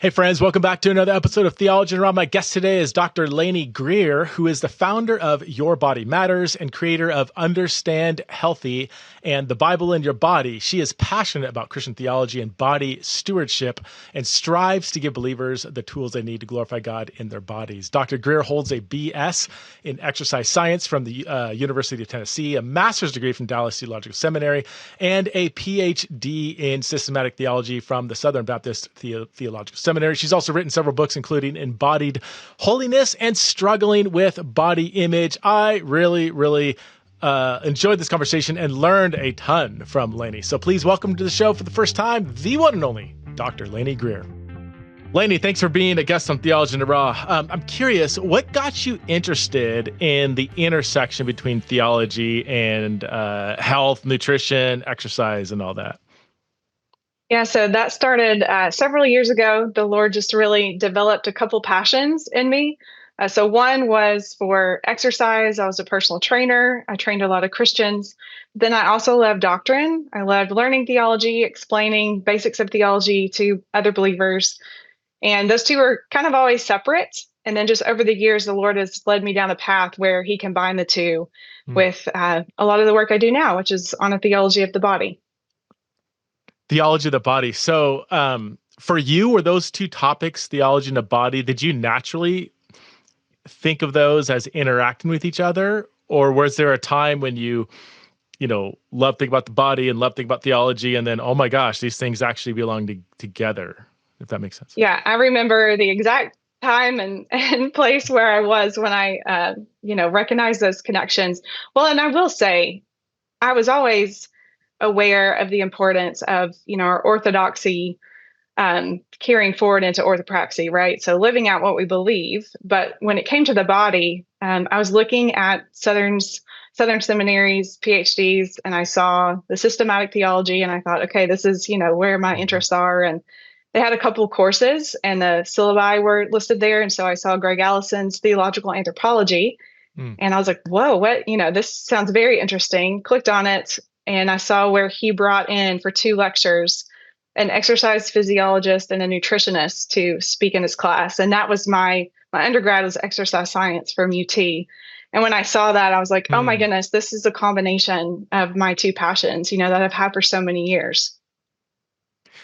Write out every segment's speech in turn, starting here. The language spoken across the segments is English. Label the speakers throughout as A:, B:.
A: Hey friends, welcome back to another episode of Theology and Raw. My guest today is Dr. Lainey Greer, who is the founder of Your Body Matters and creator of Understand Healthy and The Bible in Your Body. She is passionate about Christian theology and body stewardship and strives to give believers the tools they need to glorify God in their bodies. Dr. Greer holds a BS in exercise science from the University of Tennessee, a master's degree from Dallas Theological Seminary, and a Ph.D. in systematic theology from the Southern Baptist Theological Seminary. She's also written several books, including Embodied Holiness and Struggling with Body Image. I really enjoyed this conversation and learned a ton from Lainey. So please welcome to the show for the first time, the one and only Dr. Lainey Greer. Lainey, thanks for being a guest on Theology in the Raw. I'm curious, what got you interested in the intersection between theology and health, nutrition, exercise, and all that?
B: Yeah, so that started several years ago. The Lord just really developed a couple passions in me. So one was for exercise. I was a personal trainer. I trained a lot of Christians. Then I also loved doctrine. I loved learning theology, explaining basics of theology to other believers. And those two were kind of always separate. And then just over the years, the Lord has led me down a path where he combined the two with a lot of the work I do now, which is on a theology of the body.
A: Theology of the body. So for you, were those two topics, theology and the body, did you naturally think of those as interacting with each other? Or was there a time when you love thinking about the body and love thinking about theology, and then, oh my gosh, these things actually belong together, if that makes sense?
B: Yeah, I remember the exact time and place where I was when I, recognized those connections. Well, and I will say, I was always aware of the importance of, our orthodoxy carrying forward into orthopraxy, right? So living out what we believe. But when it came to the body, I was looking at Southern Seminary's PhDs, and I saw the Systematic Theology, and I thought, okay, this is, where my interests are. And they had a couple of courses, and the syllabi were listed there. And so I saw Greg Allison's Theological Anthropology, and I was like, whoa, what, this sounds very interesting. Clicked on it, and I saw where he brought in for 2 lectures an exercise physiologist and a nutritionist to speak in his class. And that was my undergrad was exercise science from UT. And when I saw that, I was like, oh my goodness, this is a combination of my 2 passions, that I've had for so many years.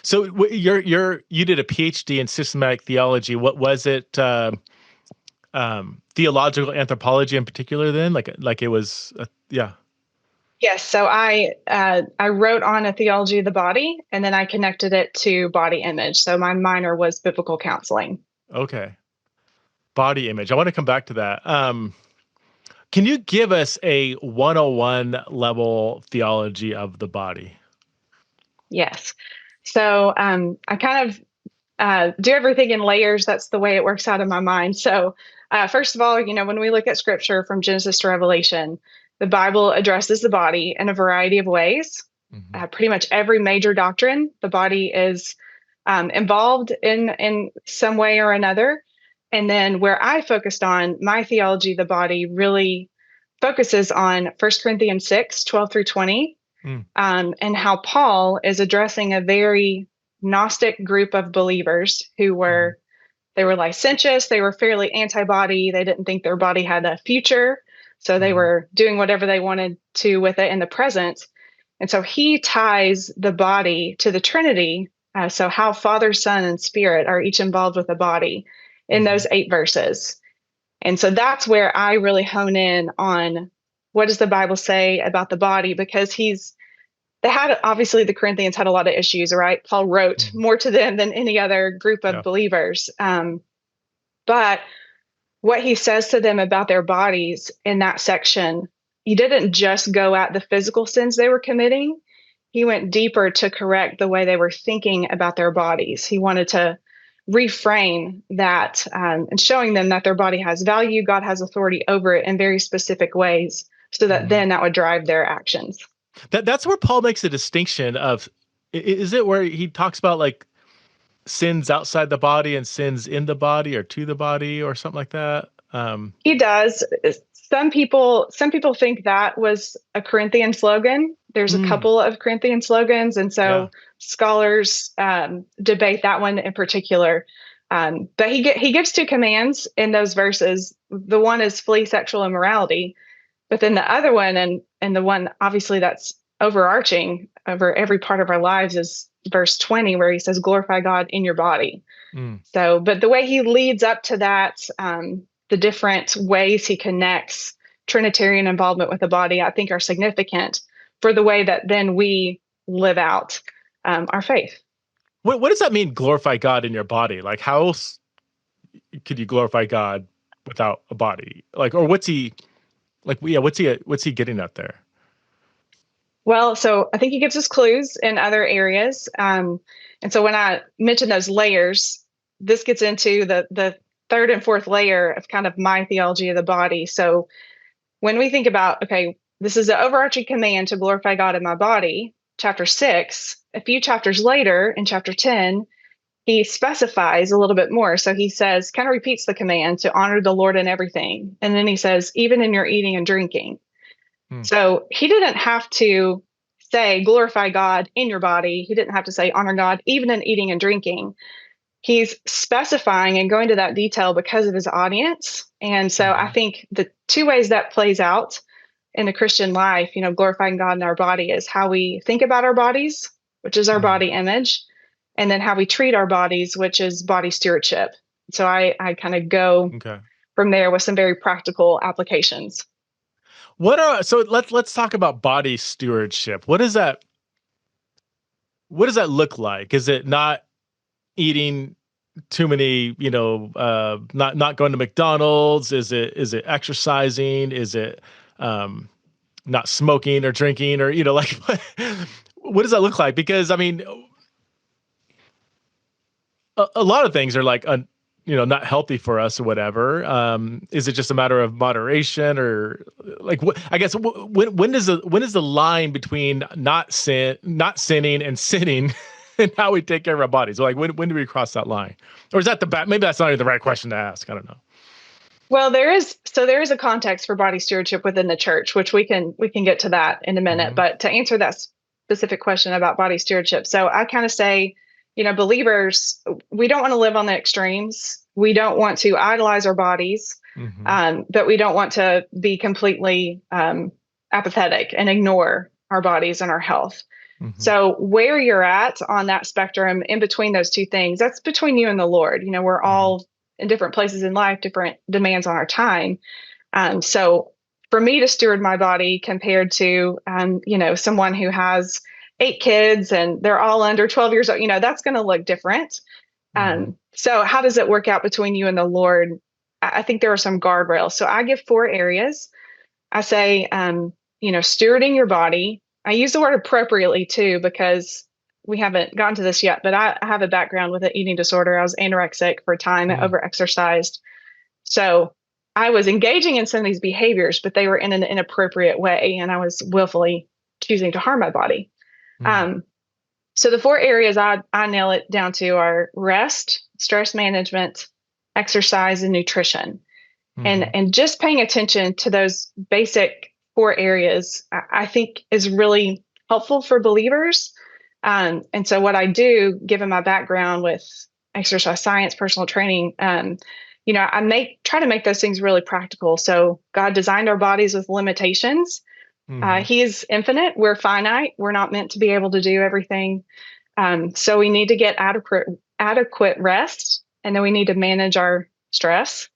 A: So you did a PhD in systematic theology. What was it? Theological anthropology in particular, then, like it was, yeah.
B: Yes. So I wrote on a theology of the body, and then I connected it to body image. So my minor was biblical counseling.
A: Okay. Body image. I want to come back to that. Can you give us a 101 level theology of the body?
B: Yes. So I kind of do everything in layers. That's the way it works out in my mind. So first of all, when we look at scripture from Genesis to Revelation, the Bible addresses the body in a variety of ways. Pretty much every major doctrine, the body is involved in some way or another. And then where I focused on my theology of the body really focuses on 1 Corinthians 6:12-20, and how Paul is addressing a very Gnostic group of believers who were they were licentious, they were fairly anti-body, they didn't think their body had a future. So they were doing whatever they wanted to with it in the present. And so he ties the body to the Trinity. So how Father, Son, and Spirit are each involved with the body in those 8 verses. And so that's where I really hone in on what does the Bible say about the body, because obviously the Corinthians had a lot of issues, right? Paul wrote more to them than any other group of believers. But what he says to them about their bodies in that section, he didn't just go at the physical sins they were committing. He went deeper to correct the way they were thinking about their bodies. He wanted to reframe that and showing them that their body has value, God has authority over it in very specific ways, so that then that would drive their actions.
A: That's where Paul makes a distinction of, is it where he talks about like sins outside the body and sins in the body or to the body or something like that?
B: He does. Some people think that was a Corinthian slogan, There's a
A: Mm,
B: couple of Corinthian slogans, and
A: yeah.
B: so scholars debate that one in particular. But he gives two commands in those verses. The one is flee sexual immorality, but then the other one, and the one obviously that's overarching over every part of our lives, is verse 20, where he says, "Glorify God in your body."
A: Mm.
B: So, but the way he leads up to that, the different ways he connects Trinitarian involvement with the body, I think are significant for the way that then we live out our faith.
A: What does that mean, glorify God in your body? Like, how else could you glorify God without a body? Like, or what's he like? Yeah, what's he getting at there?
B: Well, so I think he gives us clues in other areas. And so when I mention those layers, this gets into the third and fourth layer of kind of my theology of the body. So when we think about, okay, this is an overarching command to glorify God in my body, chapter 6, a few chapters later in chapter 10, he specifies a little bit more. So he says, kind of repeats the command to honor the Lord in everything. And then he says, even in your eating and drinking.
A: Mm.
B: So he didn't have to say glorify God in your body. He didn't have to say honor God even in eating and drinking. He's specifying and going to that detail because of his audience. And so I
A: Hmm.
B: think the two ways that plays out in the Christian life, glorifying God in our body, is how we think about our bodies, which is our
A: Hmm.
B: body image, and then how we treat our bodies, which is body stewardship. So I kind of go
A: Okay.
B: from there with some very practical applications.
A: Let's talk about body stewardship. What does that look like? Is it not eating too many, not going to McDonald's? Is it exercising? Is it um not smoking or drinking, or like what does that look like? Because I mean, a lot of things are like not healthy for us or whatever. Is it just a matter of moderation, or like what? I guess when is the line between not sinning and sinning, and how we take care of our bodies? Like when do we cross that line? Or is that maybe that's not even the right question to ask? I don't know.
B: Well, there is a context for body stewardship within the church, which we can get to that in a minute.
A: Hmm.
B: But to answer that specific question about body stewardship, so I kind of say, believers, we don't want to live on the extremes. We don't want to idolize our bodies,
A: Hmm.
B: but we don't want to be completely apathetic and ignore our bodies and our health.
A: Hmm.
B: So where you're at on that spectrum in between those two things, that's between you and the Lord. We're
A: Hmm.
B: all in different places in life, different demands on our time. So for me to steward my body compared to, someone who has 8 kids and they're all under 12 years old, that's going to look different.
A: Hmm.
B: So how does it work out between you and the Lord? I think there are some guardrails. So I give 4 areas. I say, stewarding your body. I use the word appropriately too, because we haven't gotten to this yet, but I have a background with an eating disorder. I was anorexic for a time, I
A: Hmm.
B: overexercised. So I was engaging in some of these behaviors, but they were in an inappropriate way, and I was willfully choosing to harm my body.
A: Hmm.
B: Um, so the 4 areas I nail it down to are rest, stress management, exercise, and nutrition. and
A: Hmm.
B: and just paying attention to those basic 4 areas, I think, is really helpful for believers. And so what I do, given my background with exercise science, personal training, I try to make those things really practical. So God designed our bodies with limitations.
A: Hmm.
B: He is infinite, we're finite, we're not meant to be able to do everything. So we need to get adequate rest, and then we need to manage our stress.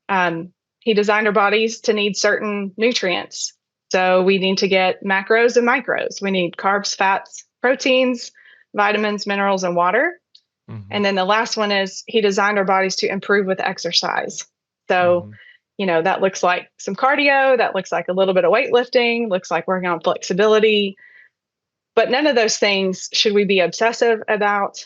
B: um, he designed our bodies to need certain nutrients. So we need to get macros and micros. We need carbs, fats, proteins, vitamins, minerals, and water.
A: Hmm.
B: And then the last one is he designed our bodies to improve with exercise. So,
A: Hmm.
B: that looks like some cardio, that looks like a little bit of weightlifting, looks like working on flexibility. But none of those things should we be obsessive about.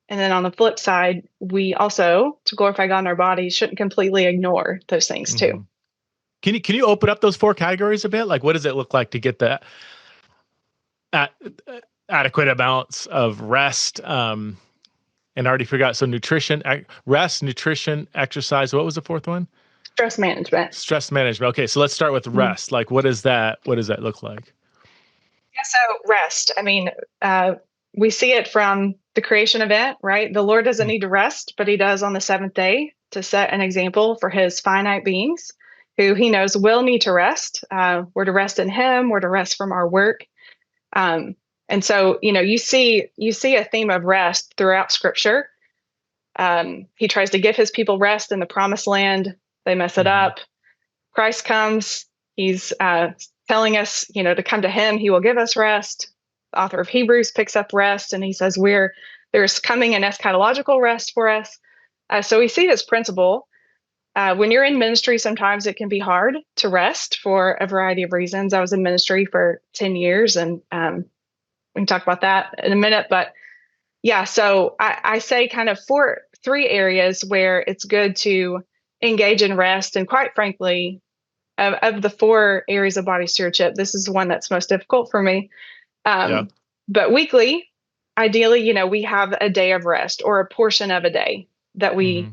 B: And then on the flip side, we also, to glorify God in our bodies, shouldn't completely ignore those things
A: Hmm.
B: too.
A: Can you open up those four categories a bit? Like, what does it look like to get the at, adequate amounts of rest? And I already forgot. So nutrition, rest, nutrition, exercise. What was the fourth one?
B: Stress management.
A: Stress management. Okay, so let's start with
B: Mhm.
A: rest. Like, what does that look like?
B: So rest. I mean, we see it from the creation event, right? The Lord doesn't need to rest, but he does on the seventh day to set an example for his finite beings who he knows will need to rest. We're to rest in him. We're to rest from our work. And so, you see a theme of rest throughout Scripture. He tries to give his people rest in the promised land. They mess it up. Christ comes. He's telling us, to come to him. He will give us rest. The author of Hebrews picks up rest, and he says there's coming an eschatological rest for us. So we see this principle. When you're in ministry, sometimes it can be hard to rest for a variety of reasons. I was in ministry for 10 years, and we can talk about that in a minute. But yeah, so I say kind of three areas where it's good to engage in rest. And quite frankly, of the four areas of body stewardship, this is the one that's most difficult for me. But weekly, ideally, we have a day of rest or a portion of a day that we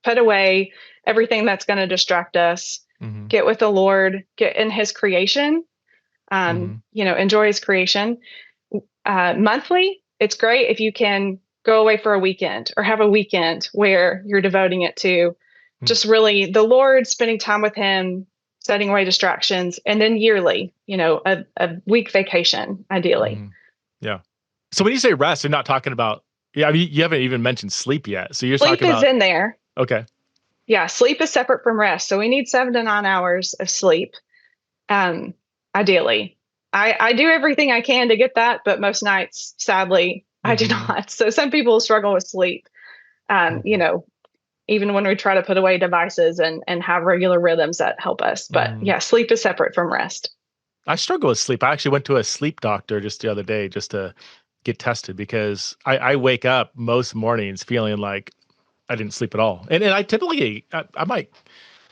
B: put away everything that's going to distract us, get with the Lord, get in his creation, enjoy his creation. Monthly, it's great if you can go away for a weekend or have a weekend where you're devoting it to just really the Lord, spending time with him, setting away distractions. And then yearly, a week vacation, ideally.
A: Yeah. So when you say rest, you're not talking about, I mean, you haven't even mentioned sleep yet. So you're
B: sleep
A: talking about.
B: Sleep is in there.
A: Okay.
B: Yeah. Sleep is separate from rest. So we need 7 to 9 hours of sleep. Ideally. I do everything I can to get that, but most nights, sadly, I do not. So some people struggle with sleep. Even when we try to put away devices and have regular rhythms that help us. But yeah, sleep is separate from rest.
A: I struggle with sleep. I actually went to a sleep doctor just the other day just to get tested because I wake up most mornings feeling like I didn't sleep at all. And I typically, I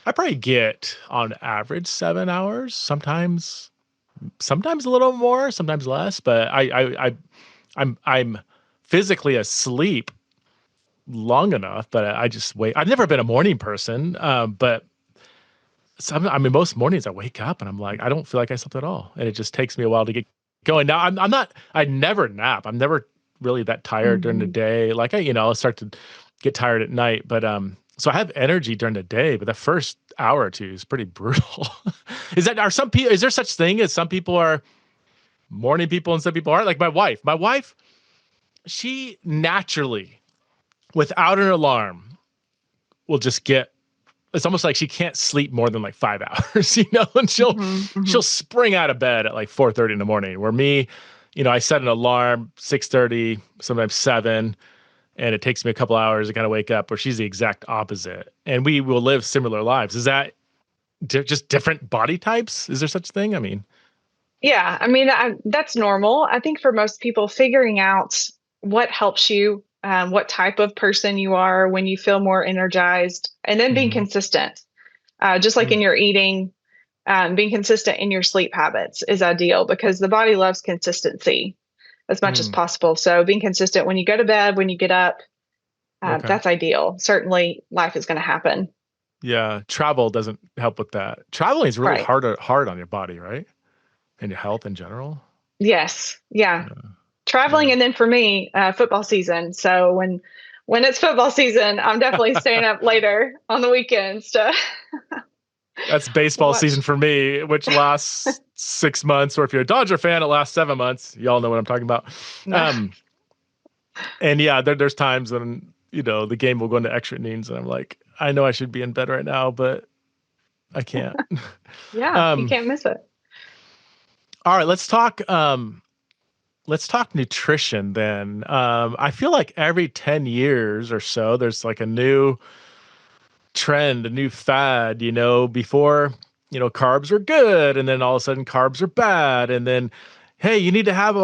A: probably get on average 7 hours, sometimes a little more, sometimes less, but I'm physically asleep long enough, but I just wait. I've never been a morning person, but most mornings I wake up and I'm like, I don't feel like I slept at all. And it just takes me a while to get going. Now I never nap. I'm never really that tired during the day. Like I'll start to get tired at night, but, so I have energy during the day, but the first hour or two is pretty brutal. Is there such thing as some people are morning people and some people aren't? Like my wife, she naturally, without an alarm, will just it's almost like she can't sleep more than like 5 hours, and she'll spring out of bed at like 4:30 in the morning. Where me, I set an alarm 6:30, sometimes 7, and it takes me a couple hours to kind of wake up, where she's the exact opposite. And we will live similar lives. Is that just different body types? Is there such a thing? I mean.
B: Yeah, I mean, that's normal. I think for most people, figuring out what helps you, what type of person you are when you feel more energized, and then being consistent, just like in your eating, being consistent in your sleep habits is ideal because the body loves consistency as much as possible. So being consistent when you go to bed, when you get up, that's ideal. Certainly life is going to happen.
A: Yeah. Travel doesn't help with that. Traveling is really hard on your body, right? And your health in general.
B: Yes. Yeah. Traveling. And then for me, football season. So when it's football season, I'm definitely staying up later on the weekends to
A: That's baseball season for me, which lasts 6 months. Or if you're a Dodger fan, it lasts 7 months. Y'all know what I'm talking about. And yeah, there's times when, the game will go into extra innings and I'm like, I know I should be in bed right now, but I can't.
B: Yeah, you can't miss it.
A: All right, let's talk nutrition then. I feel like every 10 years or so, there's like a new trend, a new fad, before, carbs are good. And then all of a sudden carbs are bad. And then, hey, you need to have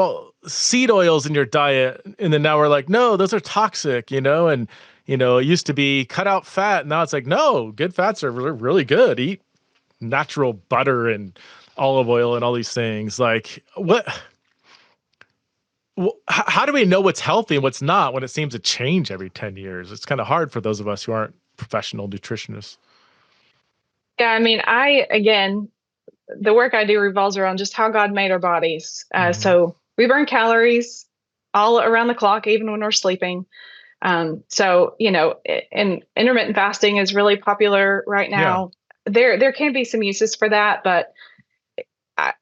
A: seed oils in your diet. And then now we're like, no, those are toxic, and, it used to be cut out fat. Now it's like, no, good fats are really, really good. Eat natural butter and olive oil and all these things. Like how do we know what's healthy and what's not when it seems to change every 10 years? It's kind of hard for those of us who aren't professional nutritionists.
B: Yeah, I mean, again, the work I do revolves around just how God made our bodies.
A: Mm-hmm.
B: So we burn calories all around the clock, even when we're sleeping. So, and intermittent fasting is really popular right now. Yeah. There can be some uses for that, but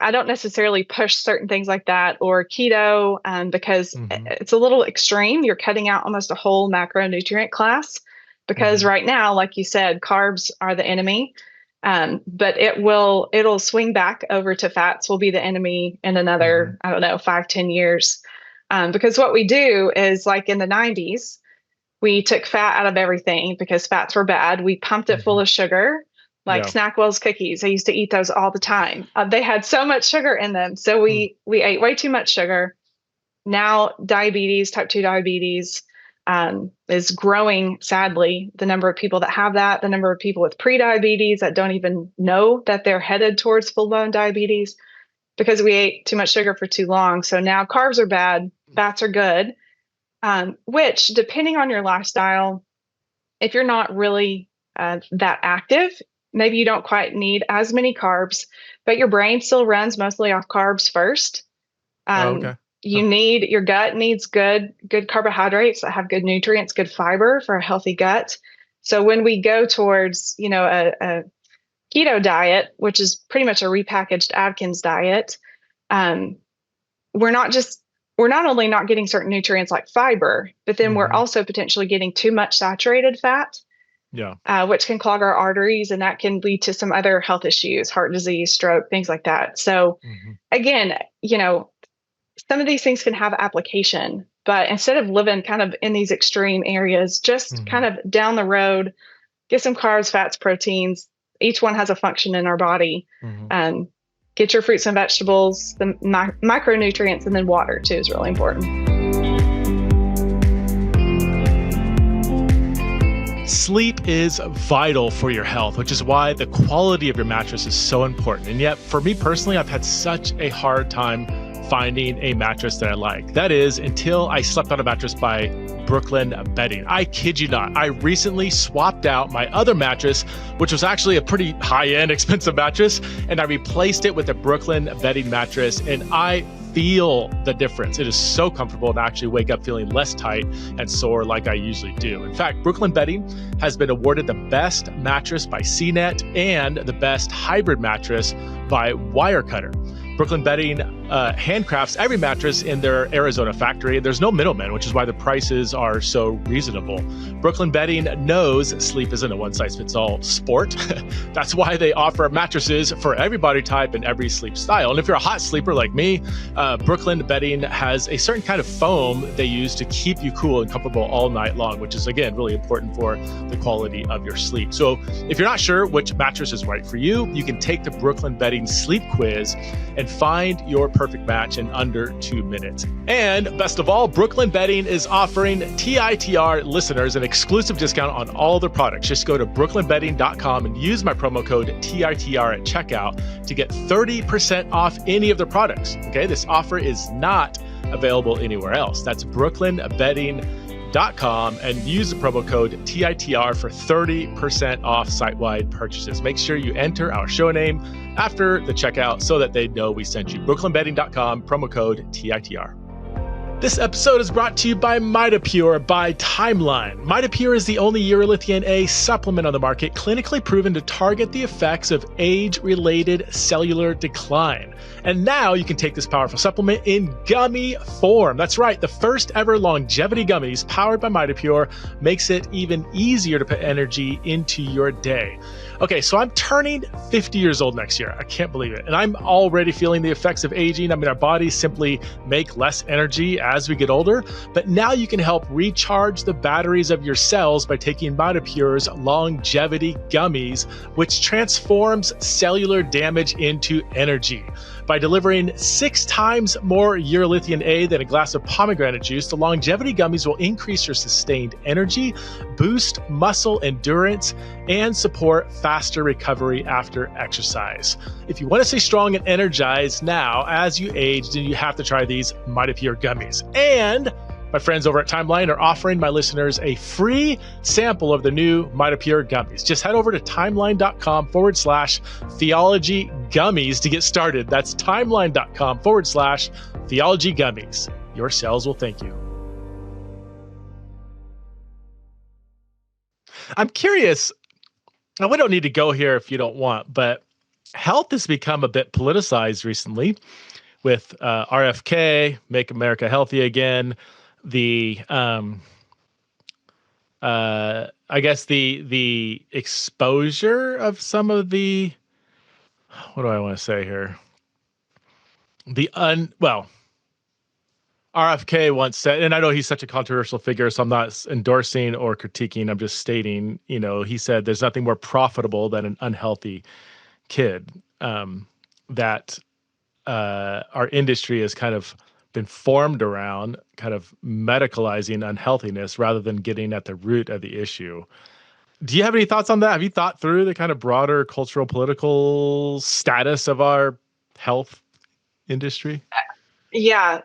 B: I don't necessarily push certain things like that or keto because it's a little extreme. You're cutting out almost a whole macronutrient class because right now, like you said, carbs are the enemy. But it'll swing back over to fats will be the enemy in another, 5-10 years. Because what we do is, like in the 90s, we took fat out of everything because fats were bad. We pumped it full of sugar. Like Snackwell's cookies. I used to eat those all the time. They had so much sugar in them. So we ate way too much sugar. Now diabetes, type 2 diabetes, is growing, sadly. The number of people that have that, the number of people with prediabetes that don't even know that they're headed towards full-blown diabetes because we ate too much sugar for too long. So now carbs are bad, fats are good, which, depending on your lifestyle, if you're not really that active, maybe you don't quite need as many carbs, but your brain still runs mostly off carbs first. Your gut needs good carbohydrates that have good nutrients, good fiber for a healthy gut. So when we go towards, a keto diet, which is pretty much a repackaged Atkins diet, we're not only not getting certain nutrients like fiber, but then we're also potentially getting too much saturated fat. Which can clog our arteries, and that can lead to some other health issues, heart disease, stroke, things like that. So again, some of these things can have application, but instead of living kind of in these extreme areas, just kind of down the road, get some carbs, fats, proteins. Each one has a function in our body. Get your fruits and vegetables, the micronutrients, and then water too is really important.
A: Sleep is vital for your health, which is why the quality of your mattress is so important. And yet, for me personally, I've had such a hard time finding a mattress that I like. That is, until I slept on a mattress by Brooklyn Bedding. I kid you not. I recently swapped out my other mattress, which was actually a pretty high-end, expensive mattress, and I replaced it with a Brooklyn Bedding mattress, and I feel the difference. It is so comfortable to actually wake up feeling less tight and sore like I usually do. In fact, Brooklyn Bedding has been awarded the best mattress by CNET and the best hybrid mattress by Wirecutter. Brooklyn Bedding handcrafts every mattress in their Arizona factory. There's no middleman, which is why the prices are so reasonable. Brooklyn Bedding knows sleep isn't a one-size-fits-all sport. That's why they offer mattresses for every body type and every sleep style. And if you're a hot sleeper like me, Brooklyn Bedding has a certain kind of foam they use to keep you cool and comfortable all night long, which is, again, really important for the quality of your sleep. So if you're not sure which mattress is right for you, you can take the Brooklyn Bedding sleep quiz and find your perfect match in under 2 minutes. And best of all, Brooklyn Bedding is offering TITR listeners an exclusive discount on all their products. Just go to brooklynbedding.com and use my promo code TITR at checkout to get 30% off any of their products. Okay, this offer is not available anywhere else. That's brooklynbedding.com and use the promo code TITR for 30% off site-wide purchases. Make sure you enter our show name after the checkout so that they know we sent you. brooklynbedding.com, promo code TITR. This episode is brought to you by MitoPure by Timeline. MitoPure is the only urolithium A supplement on the market clinically proven to target the effects of age-related cellular decline. And now you can take this powerful supplement in gummy form. That's right, the first ever longevity gummies powered by MitoPure makes it even easier to put energy into your day. Okay, so I'm turning 50 years old next year. I can't believe it. And I'm already feeling the effects of aging. I mean, our bodies simply make less energy as we get older. But now you can help recharge the batteries of your cells by taking MitoPure's longevity gummies, which transforms cellular damage into energy. By delivering 6 times more urolithium A than a glass of pomegranate juice, the longevity gummies will increase your sustained energy, boost muscle endurance, and support faster recovery after exercise. If you want to stay strong and energized now as you age, then you have to try these MitoPure gummies. And My friends over at Timeline are offering my listeners a free sample of the new Mitapure gummies. Just head over to timeline.com/theology gummies to get started. That's timeline.com/theology gummies. Your cells will thank you. I'm curious, and we don't need to go here if you don't want, but health has become a bit politicized recently with RFK, Make America Healthy Again. I guess the exposure of some of the, what do I want to say here? RFK once said, and I know he's such a controversial figure, so I'm not endorsing or critiquing. I'm just stating, he said there's nothing more profitable than an unhealthy kid. That our industry has kind of been formed around kind of medicalizing unhealthiness rather than getting at the root of the issue. Do you have any thoughts on that? Have you thought through the kind of broader cultural, political status of our health industry?
B: Yeah.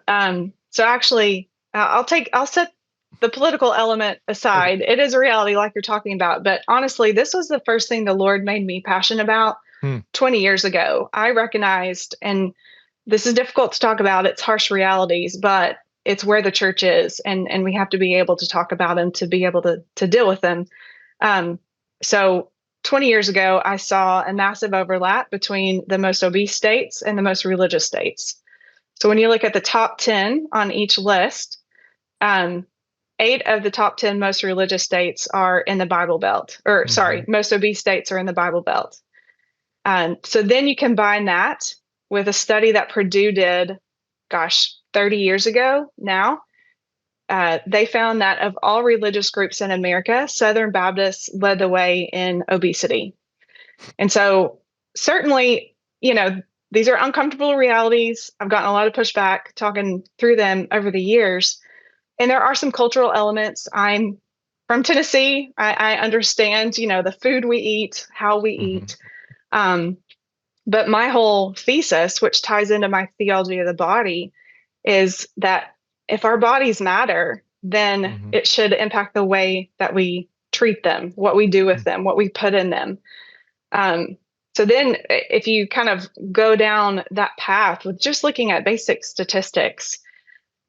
B: So actually, I'll set the political element aside.
A: Okay.
B: It is a reality like you're talking about. But honestly, this was the first thing the Lord made me passionate about 20 years ago. I recognized, and this is difficult to talk about, it's harsh realities, but it's where the church is, and we have to be able to talk about them to be able to deal with them. So 20 years ago, I saw a massive overlap between the most obese states and the most religious states. So when you look at the top 10 on each list, 8 of the top 10 most religious states are in the Bible Belt, or sorry, most obese states are in the Bible Belt. So then you combine that with a study that Purdue did, 30 years ago now. They found that of all religious groups in America, Southern Baptists led the way in obesity. And so certainly, these are uncomfortable realities. I've gotten a lot of pushback talking through them over the years. And there are some cultural elements. I'm from Tennessee. I understand, the food we eat, how we eat. But my whole thesis, which ties into my theology of the body, is that if our bodies matter, then it should impact the way that we treat them, what we do with them, what we put in them. So then if you kind of go down that path with just looking at basic statistics,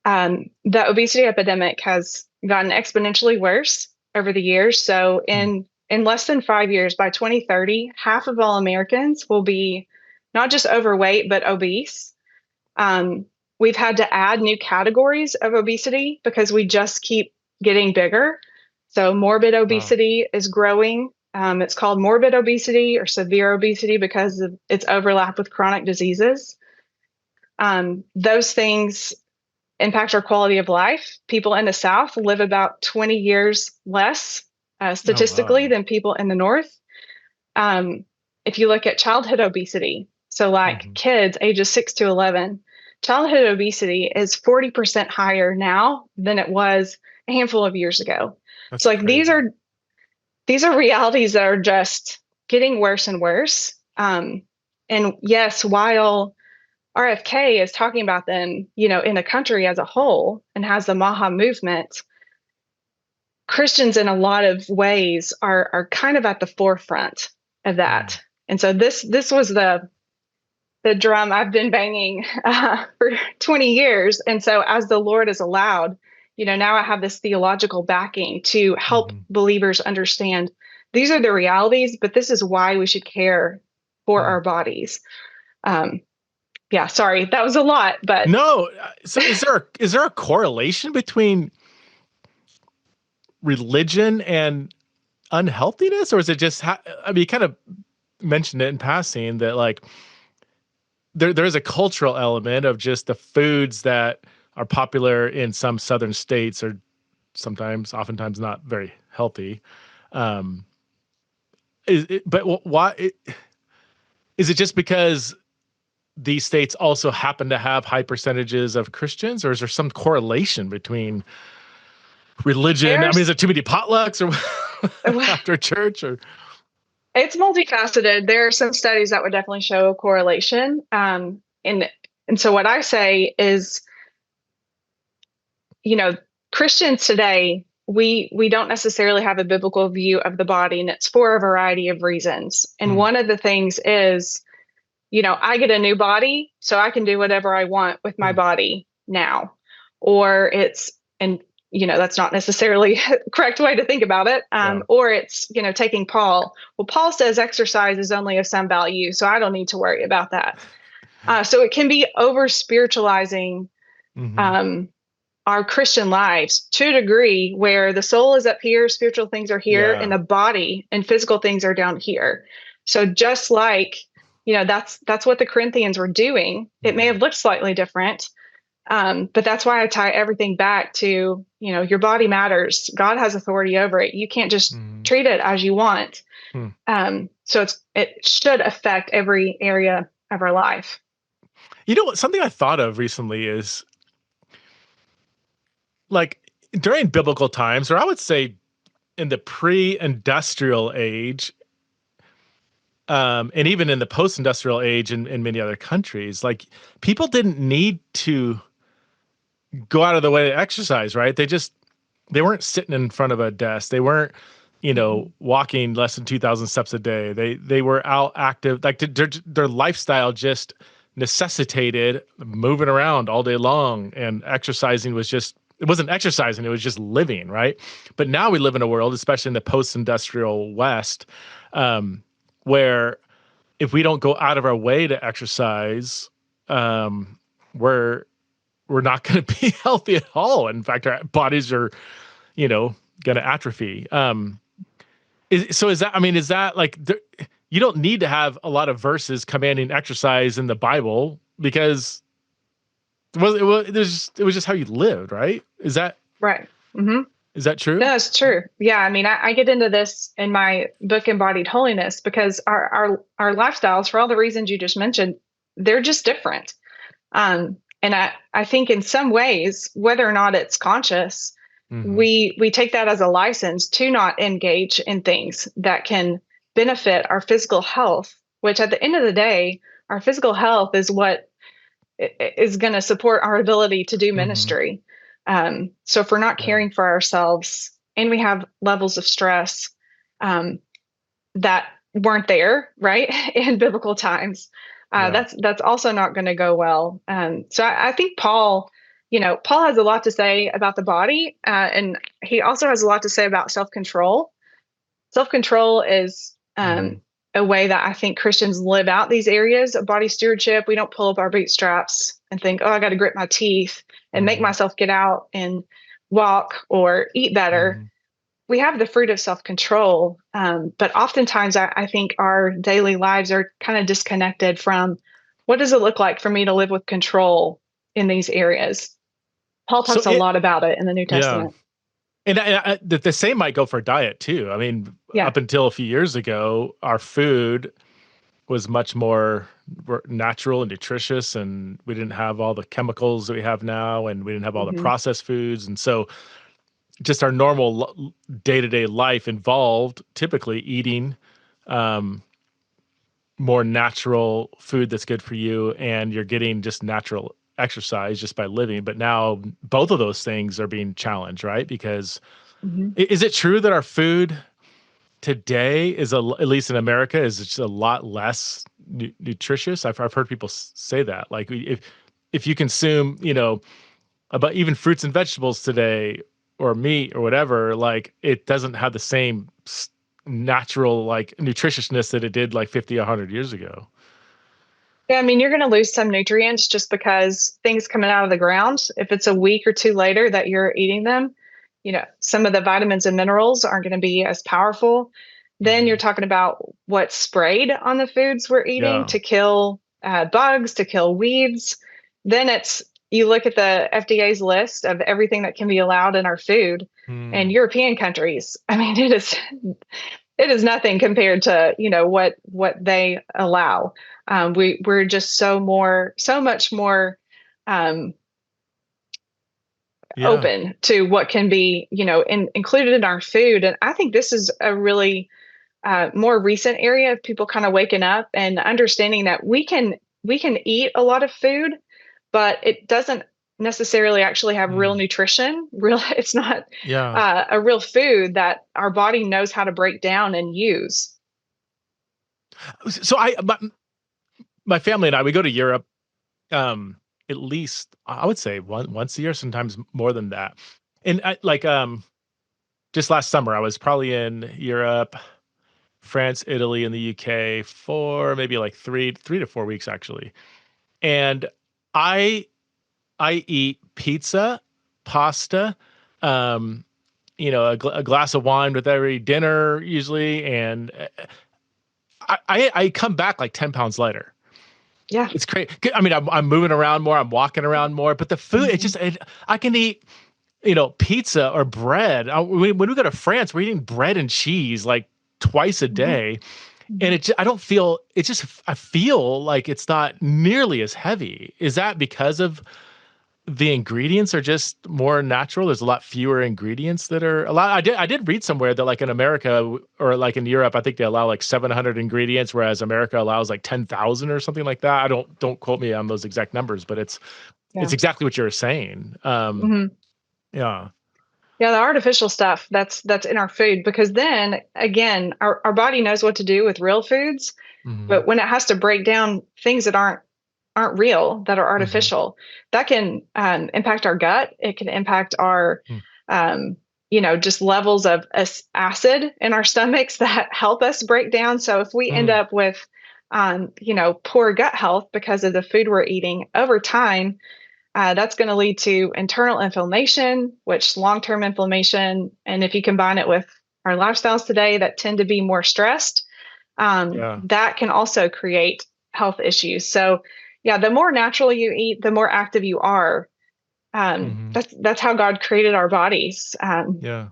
B: the obesity epidemic has gotten exponentially worse over the years. So in less than 5 years, by 2030, half of all Americans will be not just overweight, but obese. We've had to add new categories of obesity because we just keep getting bigger. So morbid obesity is growing. It's called morbid obesity or severe obesity because of its overlap with chronic diseases. Those things impact our quality of life. People in the South live about 20 years less statistically than people in the North. If you look at childhood obesity, so like kids ages 6 to 11, childhood obesity is 40% higher now than it was a handful of years ago. That's so like crazy. These are realities that are just getting worse and worse. And yes, while RFK is talking about them, in the country as a whole and has the Maha movement, Christians in a lot of ways are kind of at the forefront of that. And so this was the drum I've been banging for 20 years. And so as the Lord is allowed, now I have this theological backing to help believers understand these are the realities, but this is why we should care for our bodies. Yeah, sorry, that was a lot, but
A: no. So is there a correlation between religion and unhealthiness, or is it just? You kind of mentioned it in passing that like there is a cultural element of just the foods that are popular in some southern states are oftentimes not very healthy. Why is it just because these states also happen to have high percentages of Christians, or is there some correlation between religion? Is it too many potlucks or after church? Or
B: it's multifaceted. There are some studies that would definitely show a correlation. And so what I say is, Christians today, we don't necessarily have a biblical view of the body, and it's for a variety of reasons. And one of the things is, I get a new body, so I can do whatever I want with my body now. Or that's not necessarily the correct way to think about it. Or it's, taking Paul. Well, Paul says exercise is only of some value, so I don't need to worry about that. So it can be over spiritualizing our Christian lives to a degree where the soul is up here, spiritual things are here, and the body and physical things are down here. So just like, that's what the Corinthians were doing. It may have looked slightly different, but that's why I tie everything back to, your body matters. God has authority over it. You can't just treat it as you want. So it should affect every area of our life.
A: Something I thought of recently is, like, during biblical times, or I would say in the pre-industrial age, and even in the post-industrial age in many other countries, like, people didn't need to go out of the way to exercise, right? They weren't sitting in front of a desk. They weren't, walking less than 2,000 steps a day. They were out active. Like, their lifestyle just necessitated moving around all day long, and exercising was just, it wasn't exercising, it was just living, right? But now we live in a world, especially in the post-industrial West, where if we don't go out of our way to exercise, we're not going to be healthy at all. In fact, our bodies are, going to atrophy. Is that like, you don't need to have a lot of verses commanding exercise in the Bible, because it was just how you lived, right? Is that
B: right? Mm-hmm.
A: Is that true?
B: No, it's true. Yeah, I get into this in my book, Embodied Holiness, because our lifestyles, for all the reasons you just mentioned, they're just different. And I think in some ways, whether or not it's conscious, we take that as a license to not engage in things that can benefit our physical health, which at the end of the day, our physical health is what is going to support our ability to do ministry. So if we're not caring for ourselves and we have levels of stress that weren't there, right, in biblical times, that's also not going to go well. So I think Paul has a lot to say about the body, and he also has a lot to say about self-control. Self-control is a way that I think Christians live out these areas of body stewardship. We don't pull up our bootstraps and think, oh, I got to grit my teeth and make myself get out and walk or eat better. We have the fruit of self-control, but oftentimes I think our daily lives are kind of disconnected from what does it look like for me to live with control in these areas. Paul talks a lot about it in the New Testament.
A: And the same might go for diet too. I mean, up until a few years ago, our food was much more natural and nutritious, and we didn't have all the chemicals that we have now, and we didn't have all the processed foods. And so just our normal day-to-day life involved typically eating more natural food that's good for you, and you're getting just natural exercise just by living. But now both of those things are being challenged, right? Because is it true that our food today is, at least in America, is just a lot less nutritious? I've heard people say that, like, if you consume, about even fruits and vegetables today, or meat or whatever, like, it doesn't have the same natural, like, nutritiousness that it did like 50, 100 years ago.
B: Yeah, you're going to lose some nutrients just because things coming out of the ground, if it's a week or two later that you're eating them, some of the vitamins and minerals aren't going to be as powerful. Then you're talking about what's sprayed on the foods we're eating to kill bugs, to kill weeds. Then you look at the FDA's list of everything that can be allowed in our food, and European countries, it is nothing compared to, what they allow. We're just so much more open to what can be, included in our food. And I think this is a really more recent area of people kind of waking up and understanding that we can eat a lot of food, but it doesn't necessarily actually have real
A: Mm.
B: nutrition. It's not
A: Yeah.
B: a real food that our body knows how to break down and use.
A: So my family and I, we go to Europe, at least I would say once a year, sometimes more than that. And just last summer, I was probably in Europe, France, Italy, and the UK for maybe like three to 4 weeks actually. And I I eat pizza, pasta, um, a glass of wine with every dinner usually, and I come back like 10 pounds lighter.
B: Yeah.
A: It's crazy. I mean, I'm moving around more, I'm walking around more, but the food,
B: Mhm.
A: I can eat, pizza or bread. When we go to France, we're eating bread and cheese like twice a
B: Mhm.
A: day, and
B: Mhm.
A: I don't feel. I feel like it's not nearly as heavy. Is that because of the ingredients are just more natural? There's a lot fewer ingredients that are allowed. I did read somewhere that like in America or like in Europe, I think they allow like 700 ingredients, whereas America allows like 10,000 or something like that. I don't quote me on those exact numbers, but it's
B: Yeah.
A: exactly what you're saying.
B: Mhm.
A: Yeah.
B: Yeah, the artificial stuff that's in our food, because then again, our body knows what to do with real foods,
A: Hmm.
B: but when it has to break down things that aren't real, that are
A: Hmm.
B: artificial, that can impact our gut. It can impact our um, just levels of acid in our stomachs that help us break down. So if we end
A: Mm.
B: up with poor gut health because of the food we're eating over time, that's going to lead to internal inflammation, which long-term inflammation, and if you combine it with our lifestyles today that tend to be more stressed,
A: Yeah.
B: that can also create health issues. So, yeah, the more natural you eat, the more active you are.
A: Hmm.
B: That's how God created our bodies.
A: Yeah.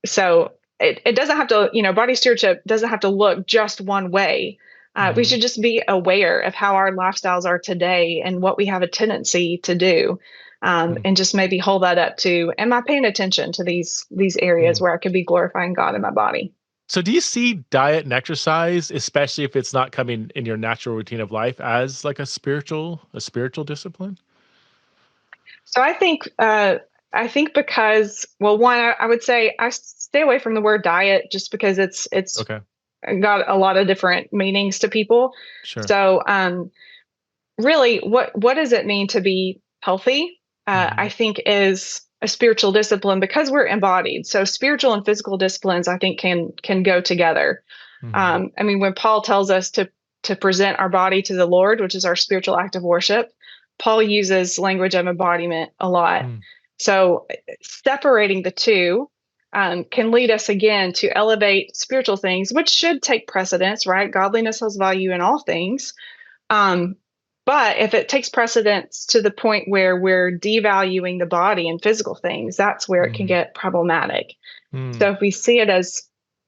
B: So it doesn't have to, body stewardship doesn't have to look just one way. We
A: Hmm.
B: should just be aware of how our lifestyles are today and what we have a tendency to do, and just maybe hold that up to, am I paying attention to these areas
A: Mm.
B: where I could be glorifying God in my body?
A: So do you see diet and exercise, especially if it's not coming in your natural routine of life, as like a spiritual discipline?
B: So I think because, well, one, I would say I stay away from the word diet just because it's
A: Okay.
B: got a lot of different meanings to people.
A: Sure.
B: So really, what does it mean to be healthy? I
A: Hmm.
B: think is a spiritual discipline because we're embodied. So spiritual and physical disciplines, I think, can go together.
A: Hmm.
B: I mean, when Paul tells us to present our body to the Lord, which is our spiritual act of worship, Paul uses language of embodiment a lot.
A: Mm.
B: So separating the two can lead us again to elevate spiritual things, which should take precedence, right? Godliness has value in all things. Um, but if it takes precedence to the point where we're devaluing the body and physical things, that's where it can
A: Mhm.
B: get problematic.
A: Mm.
B: So if we see it as,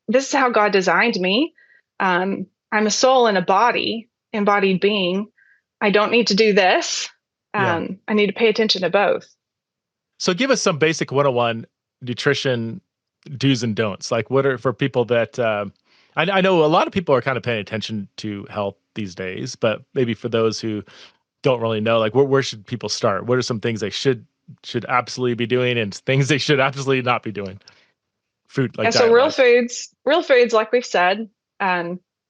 B: this is how God designed me, I'm a soul and a body, embodied being. I don't need to do this.
A: Yeah.
B: I need to pay attention to both.
A: So give us some basic 101 nutrition do's and don'ts. Like what are for people that I know a lot of people are kind of paying attention to health these days, but maybe for those who don't really know, like where should people start? What are some things they should absolutely be doing and things they should absolutely not be doing? Food
B: Yeah,
A: like
B: so
A: diet wise.
B: real foods, like we've said,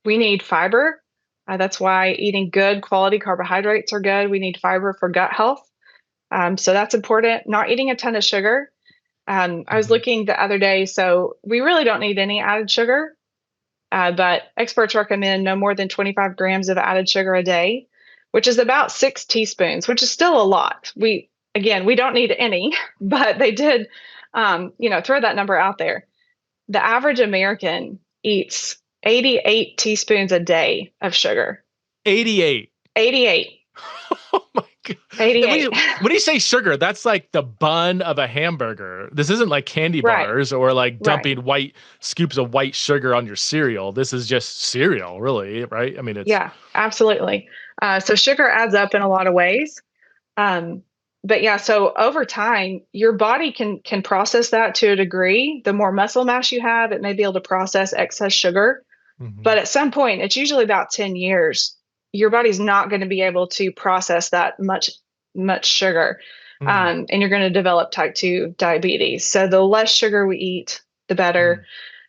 B: we need fiber. That's why eating good quality carbohydrates are good. We need fiber for gut health. So that's important. Not eating a ton of sugar. I was
A: Hmm.
B: looking the other day, so we really don't need any added sugar, but experts recommend no more than 25 grams of added sugar a day, which is about 6 teaspoons, which is still a lot. We don't need any, but they did, throw that number out there. The average American eats 88 teaspoons a day of sugar.
A: 88.
B: 88.
A: Oh my god! And
B: 88.
A: when you say sugar, that's like the bun of a hamburger. This isn't like candy
B: Right.
A: bars or like
B: Right.
A: dumping white scoops of white sugar on your cereal. This is just cereal, really, right? I mean, it's
B: Yeah, absolutely. So sugar adds up in a lot of ways. Um, but yeah, so over time, your body can process that to a degree. The more muscle mass you have, it may be able to process excess sugar.
A: Mhm.
B: But at some point, it's usually about 10 years, your body's not going to be able to process that much sugar. and you're going to develop type 2 diabetes. So the less sugar we eat, the better.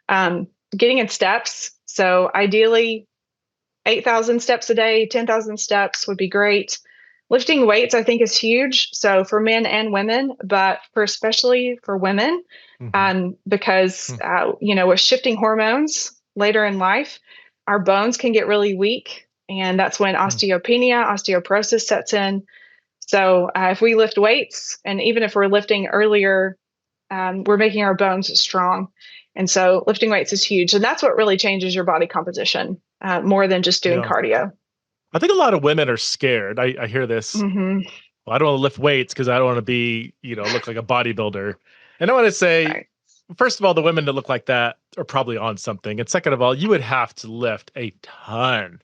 B: Getting in steps. So ideally, 8,000 steps a day, 10,000 steps would be great. Lifting weights, I think, is huge. So for men and women, but especially for women, because, with shifting hormones later in life, our bones can get really weak. And that's when osteopenia, osteoporosis sets in. So if we lift weights, and even if we're lifting earlier, we're making our bones strong. And so lifting weights is huge. And that's what really changes your body composition more than just doing cardio.
A: I think a lot of women are scared. I hear this. Well, I don't want to lift weights because I don't want to be, look like a bodybuilder. And I want to say, first of all, the women that look like that are probably on something. And second of all, you would have to lift a ton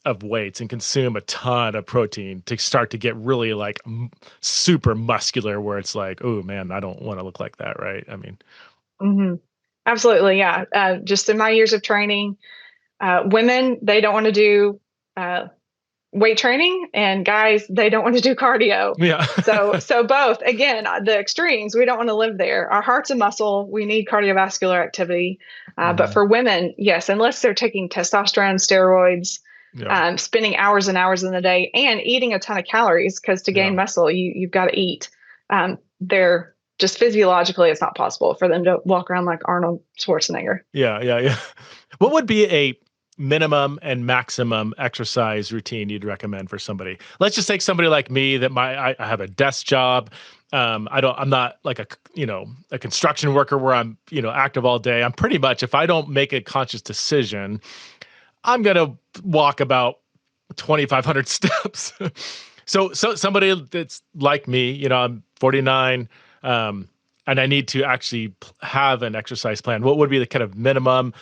A: of weights and consume a ton of protein to start to get really like super muscular, where it's like, oh man, I don't want to look like that, right? I mean,
B: absolutely, yeah. Just in my years of training, women, they don't want to do weight training, and guys, they don't want to do cardio.
A: Yeah.
B: so both, again, the extremes, we don't want to live there. Our heart's a muscle. We need cardiovascular activity. But for women, yes, unless they're taking testosterone, steroids, spending hours and hours in the day and eating a ton of calories, because to gain muscle, you've got to eat. They're just physiologically, it's not possible for them to walk around like Arnold Schwarzenegger.
A: Yeah. What would be a minimum and maximum exercise routine you'd recommend for somebody? Let's just take somebody like me that I have a desk job. I'm not like a construction worker where I'm, active all day. I'm pretty much, if I don't make a conscious decision, I'm going to walk about 2,500 steps. So somebody that's like me, I'm 49, and I need to actually have an exercise plan. What would be the kind of minimum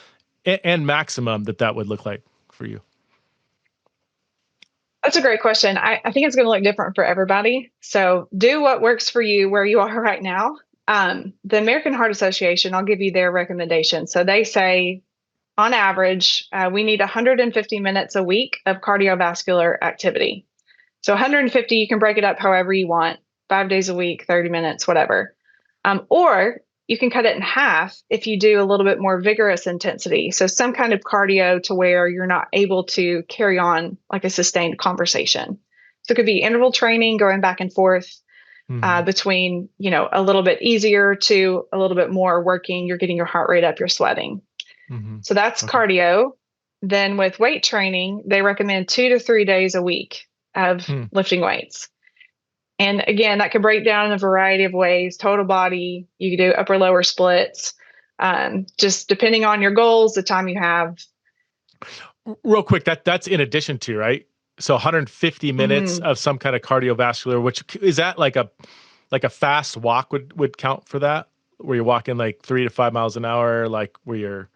A: and maximum that would look like for you?
B: That's a great question. I think it's going to look different for everybody. So do what works for you where you are right now. The American Heart Association, I'll give you their recommendation. So they say, on average, we need 150 minutes a week of cardiovascular activity. So 150, you can break it up however you want, 5 days a week, 30 minutes, whatever. Or you can cut it in half if you do a little bit more vigorous intensity. So some kind of cardio to where you're not able to carry on like a sustained conversation. So it could be interval training, going back and forth between, a little bit easier to a little bit more working. You're getting your heart rate up, you're sweating. So that's cardio. Then with weight training, they recommend 2 to 3 days a week of lifting weights. And again, that can break down in a variety of ways. Total body, you can do upper lower splits, just depending on your goals, the time you have.
A: Real quick, that's in addition to, right? So 150 minutes of some kind of cardiovascular, which is that like a fast walk would count for that, where you're walking like 3 to 5 miles an hour, like where you're.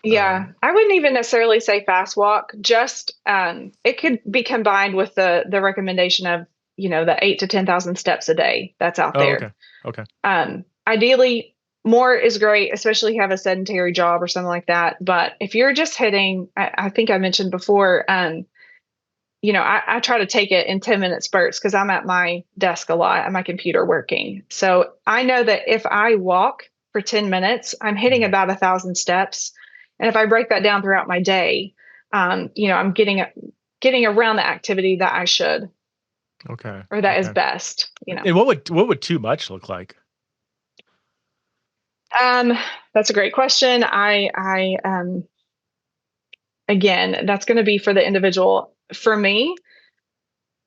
B: Yeah, I wouldn't even necessarily say fast walk. Just it could be combined with the recommendation of the 8 to 10,000 steps a day that's out there.
A: Okay.
B: Ideally, more is great, especially if you have a sedentary job or something like that. But if you're just hitting, I think I mentioned before, I try to take it in 10-minute spurts because I'm at my desk a lot, at my computer working. So I know that if I walk for 10 minutes, I'm hitting about 1,000 steps. And if I break that down throughout my day, I'm getting around the activity that I should.
A: Okay.
B: Or that is best.
A: And what would too much look like?
B: That's a great question. I again, that's going to be for the individual. For me,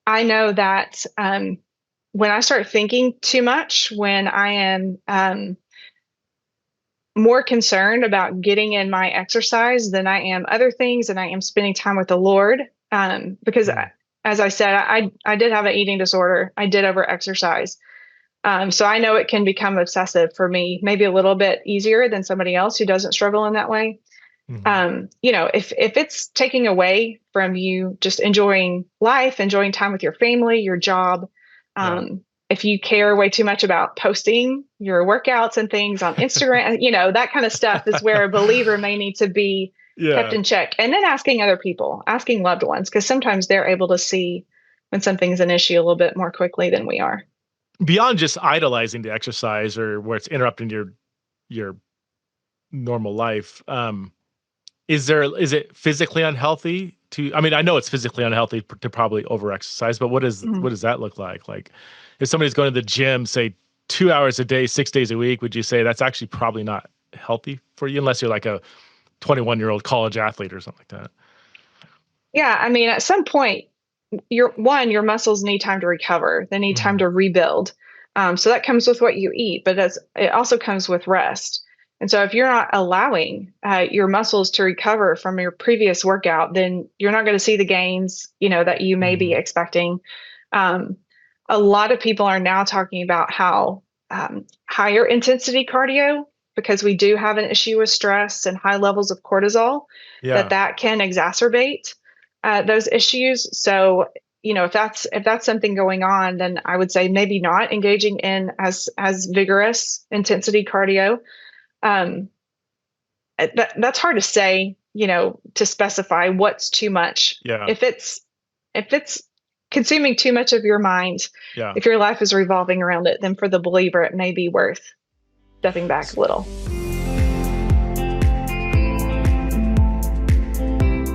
B: I know that when I start thinking too much, when I am more concerned about getting in my exercise than I am other things, and I am spending time with the Lord, because as I said, I did have an eating disorder. I did over exercise. So I know it can become obsessive for me, maybe a little bit easier than somebody else who doesn't struggle in that way. If it's taking away from you just enjoying life, enjoying time with your family, your job, if you care way too much about posting your workouts and things on Instagram, that kind of stuff is where a believer may need to be kept in check. And then asking other people, asking loved ones, because sometimes they're able to see when something's an issue a little bit more quickly than we are.
A: beyond just idolizing the exercise or where it's interrupting your normal life, is it physically unhealthy to, I mean, I know it's physically unhealthy to probably overexercise, but
B: Mhm.
A: what does that look like? Like if somebody's going to the gym, say 2 hours a day, 6 days a week, would you say that's actually probably not healthy for you unless you're like a 21-year-old college athlete or something like that?
B: Yeah, I mean, at some point, your muscles need time to recover. They need time
A: Mhm.
B: to rebuild. So that comes with what you eat, but it also comes with rest. And so if you're not allowing your muscles to recover from your previous workout, then you're not going to see the gains, that you may be
A: Mhm.
B: expecting. Um, a lot of people are now talking about how higher intensity cardio, because we do have an issue with stress and high levels of cortisol,
A: Yeah.
B: that can exacerbate those issues. So, if that's something going on, then I would say maybe not engaging in as vigorous intensity cardio. Um, that's hard to say, to specify what's too much.
A: Yeah.
B: If it's consuming too much of your mind,
A: Yeah.
B: if your life is revolving around it, then for the believer, it may be worth stepping back a little.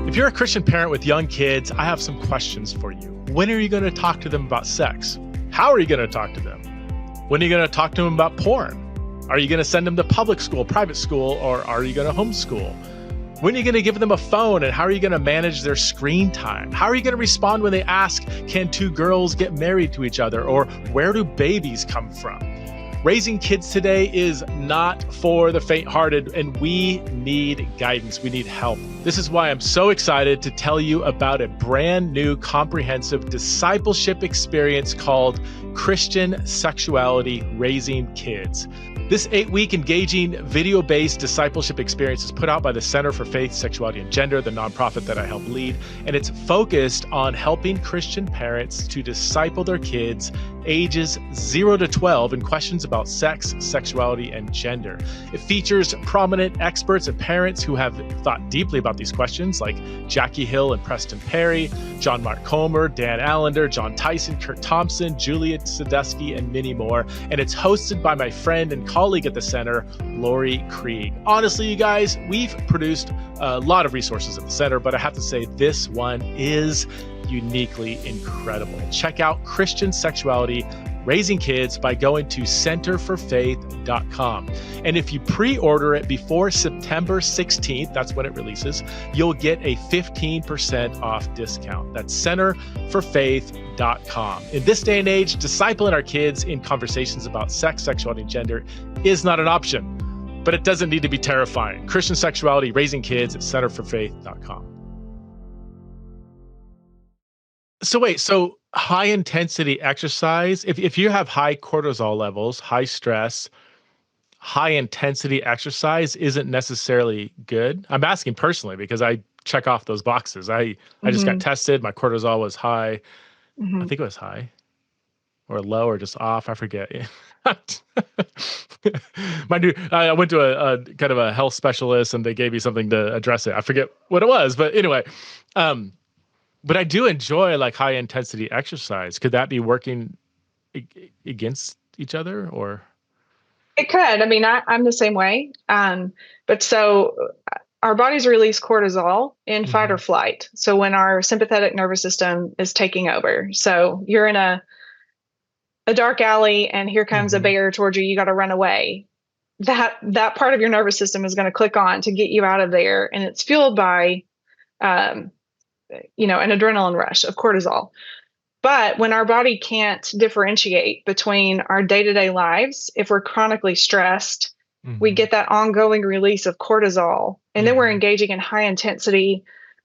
A: If you're a Christian parent with young kids, I have some questions for you. When are you going to talk to them about sex? How are you going to talk to them? When are you going to talk to them about porn? Are you going to send them to public school, private school, or are you going to homeschool? When are you going to give them a phone, and how are you going to manage their screen time? How are you going to respond when they ask, can two girls get married to each other? Or where do babies come from? Raising kids today is not for the faint-hearted, and we need guidance. We need help. This is why I'm so excited to tell you about a brand new comprehensive discipleship experience called Christian Sexuality Raising Kids. This 8-week engaging video-based discipleship experience is put out by the Center for Faith, Sexuality, and Gender, the nonprofit that I help lead, and it's focused on helping Christian parents to disciple their kids ages 0 to 12 in questions about sex, sexuality, and gender. It features prominent experts and parents who have thought deeply about these questions, like Jackie Hill and Preston Perry, John Mark Comer, Dan Allender, John Tyson, Kurt Thompson, Juliet Sadusky, and many more. And it's hosted by my friend and colleague at the center, Lori Krieg. Honestly, you guys, we've produced a lot of resources at the center, but I have to say this one is uniquely incredible. Check out Christian Sexuality Raising Kids by going to centerforfaith.com. And if you pre-order it before September 16th, that's when it releases, you'll get a 15% off discount. That's centerforfaith.com. In this day and age, discipling our kids in conversations about sex, sexuality, and gender is not an option, but it doesn't need to be terrifying. Christian Sexuality Raising Kids at centerforfaith.com. So wait, so high intensity exercise, if you have high cortisol levels, high stress, high intensity exercise isn't necessarily good. I'm asking personally because I check off those boxes. I just got
B: Hmm.
A: tested. My cortisol was high. I
B: Hmm.
A: think it was high or low or just off. I forget. I went to a kind of a health specialist and they gave me something to address it. I forget what it was, but anyway, but I do enjoy like high intensity exercise. Could that be working against each other or?
B: It could. I mean, I'm the same way. But so our bodies release cortisol in fight or
A: Mhm.
B: flight. So when our sympathetic nervous system is taking over, so you're in a dark alley and here comes a
A: Mhm.
B: bear towards you, you got to run away. That part of your nervous system is going to click on to get you out of there, and it's fueled by um, an adrenaline rush of cortisol. But when our body can't differentiate between our day to day lives, if we're chronically stressed, we
A: Mhm.
B: get that ongoing release of cortisol. And then we're
A: Mhm.
B: engaging in high intensity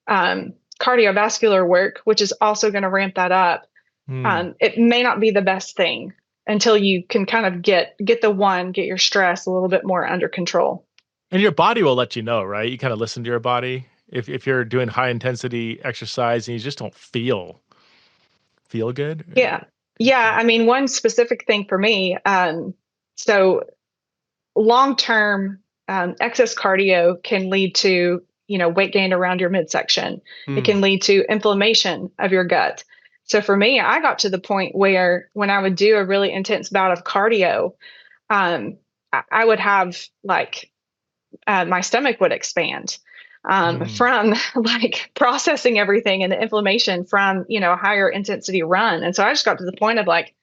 B: cardiovascular work, which is also going to ramp that up.
A: Mm.
B: It may not be the best thing until you can kind of get your stress a little bit more under control.
A: And your body will let you know, right? You kind of listen to your body. If you're doing high intensity exercise and you just don't feel good.
B: Yeah. Yeah. I mean, one specific thing for me, so long term excess cardio can lead to weight gain around your midsection. It
A: Mm.
B: can lead to inflammation of your gut. So for me, I got to the point where when I would do a really intense bout of cardio, um, I would have like my stomach would expand from like processing everything and the inflammation from, a higher intensity run. And so I just got to the point of like,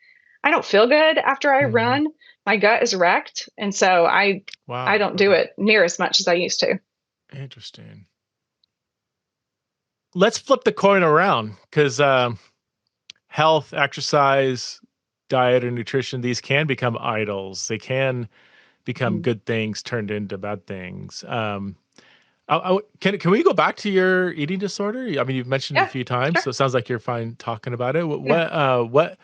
B: I don't feel good after I run. My gut is wrecked. And so I
A: Wow.
B: don't do it near as much as I used to.
A: Interesting. Let's flip the coin around, because health, exercise, diet, and nutrition, these can become idols. They can become good things turned into bad things. Can we go back to your eating disorder? I mean, you've mentioned it a
B: Yeah,
A: few times,
B: sure.
A: so it sounds like you're fine talking about it.
B: Yeah.
A: What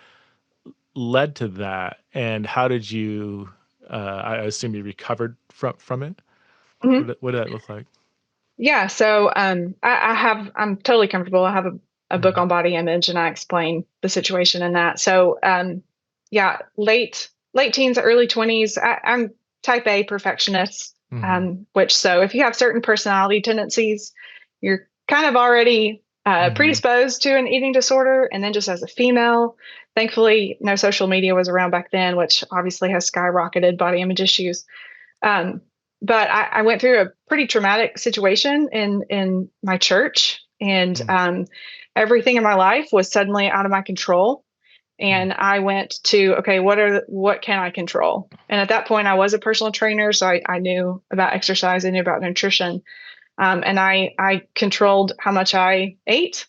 A: led to that, and how did you? I assume you recovered from it.
B: Mhm.
A: What did that look like?
B: Yeah. So I'm totally comfortable. I have a book
A: Mm,
B: on body image and I explain the situation in that. So yeah, late teens, early 20s, I'm type A perfectionist.
A: mhm,
B: Which so if you have certain personality tendencies, you're kind of already
A: mhm,
B: predisposed to an eating disorder. And then just as a female, thankfully, no social media was around back then, which obviously has skyrocketed body image issues. Um, but I went through a pretty traumatic situation in my church, and
A: mm,
B: everything in my life was suddenly out of my control.
A: mm,
B: And I went to, okay, what can I control? And at that point, I was a personal trainer, so I knew about exercise, I knew about nutrition, and I controlled how much I ate,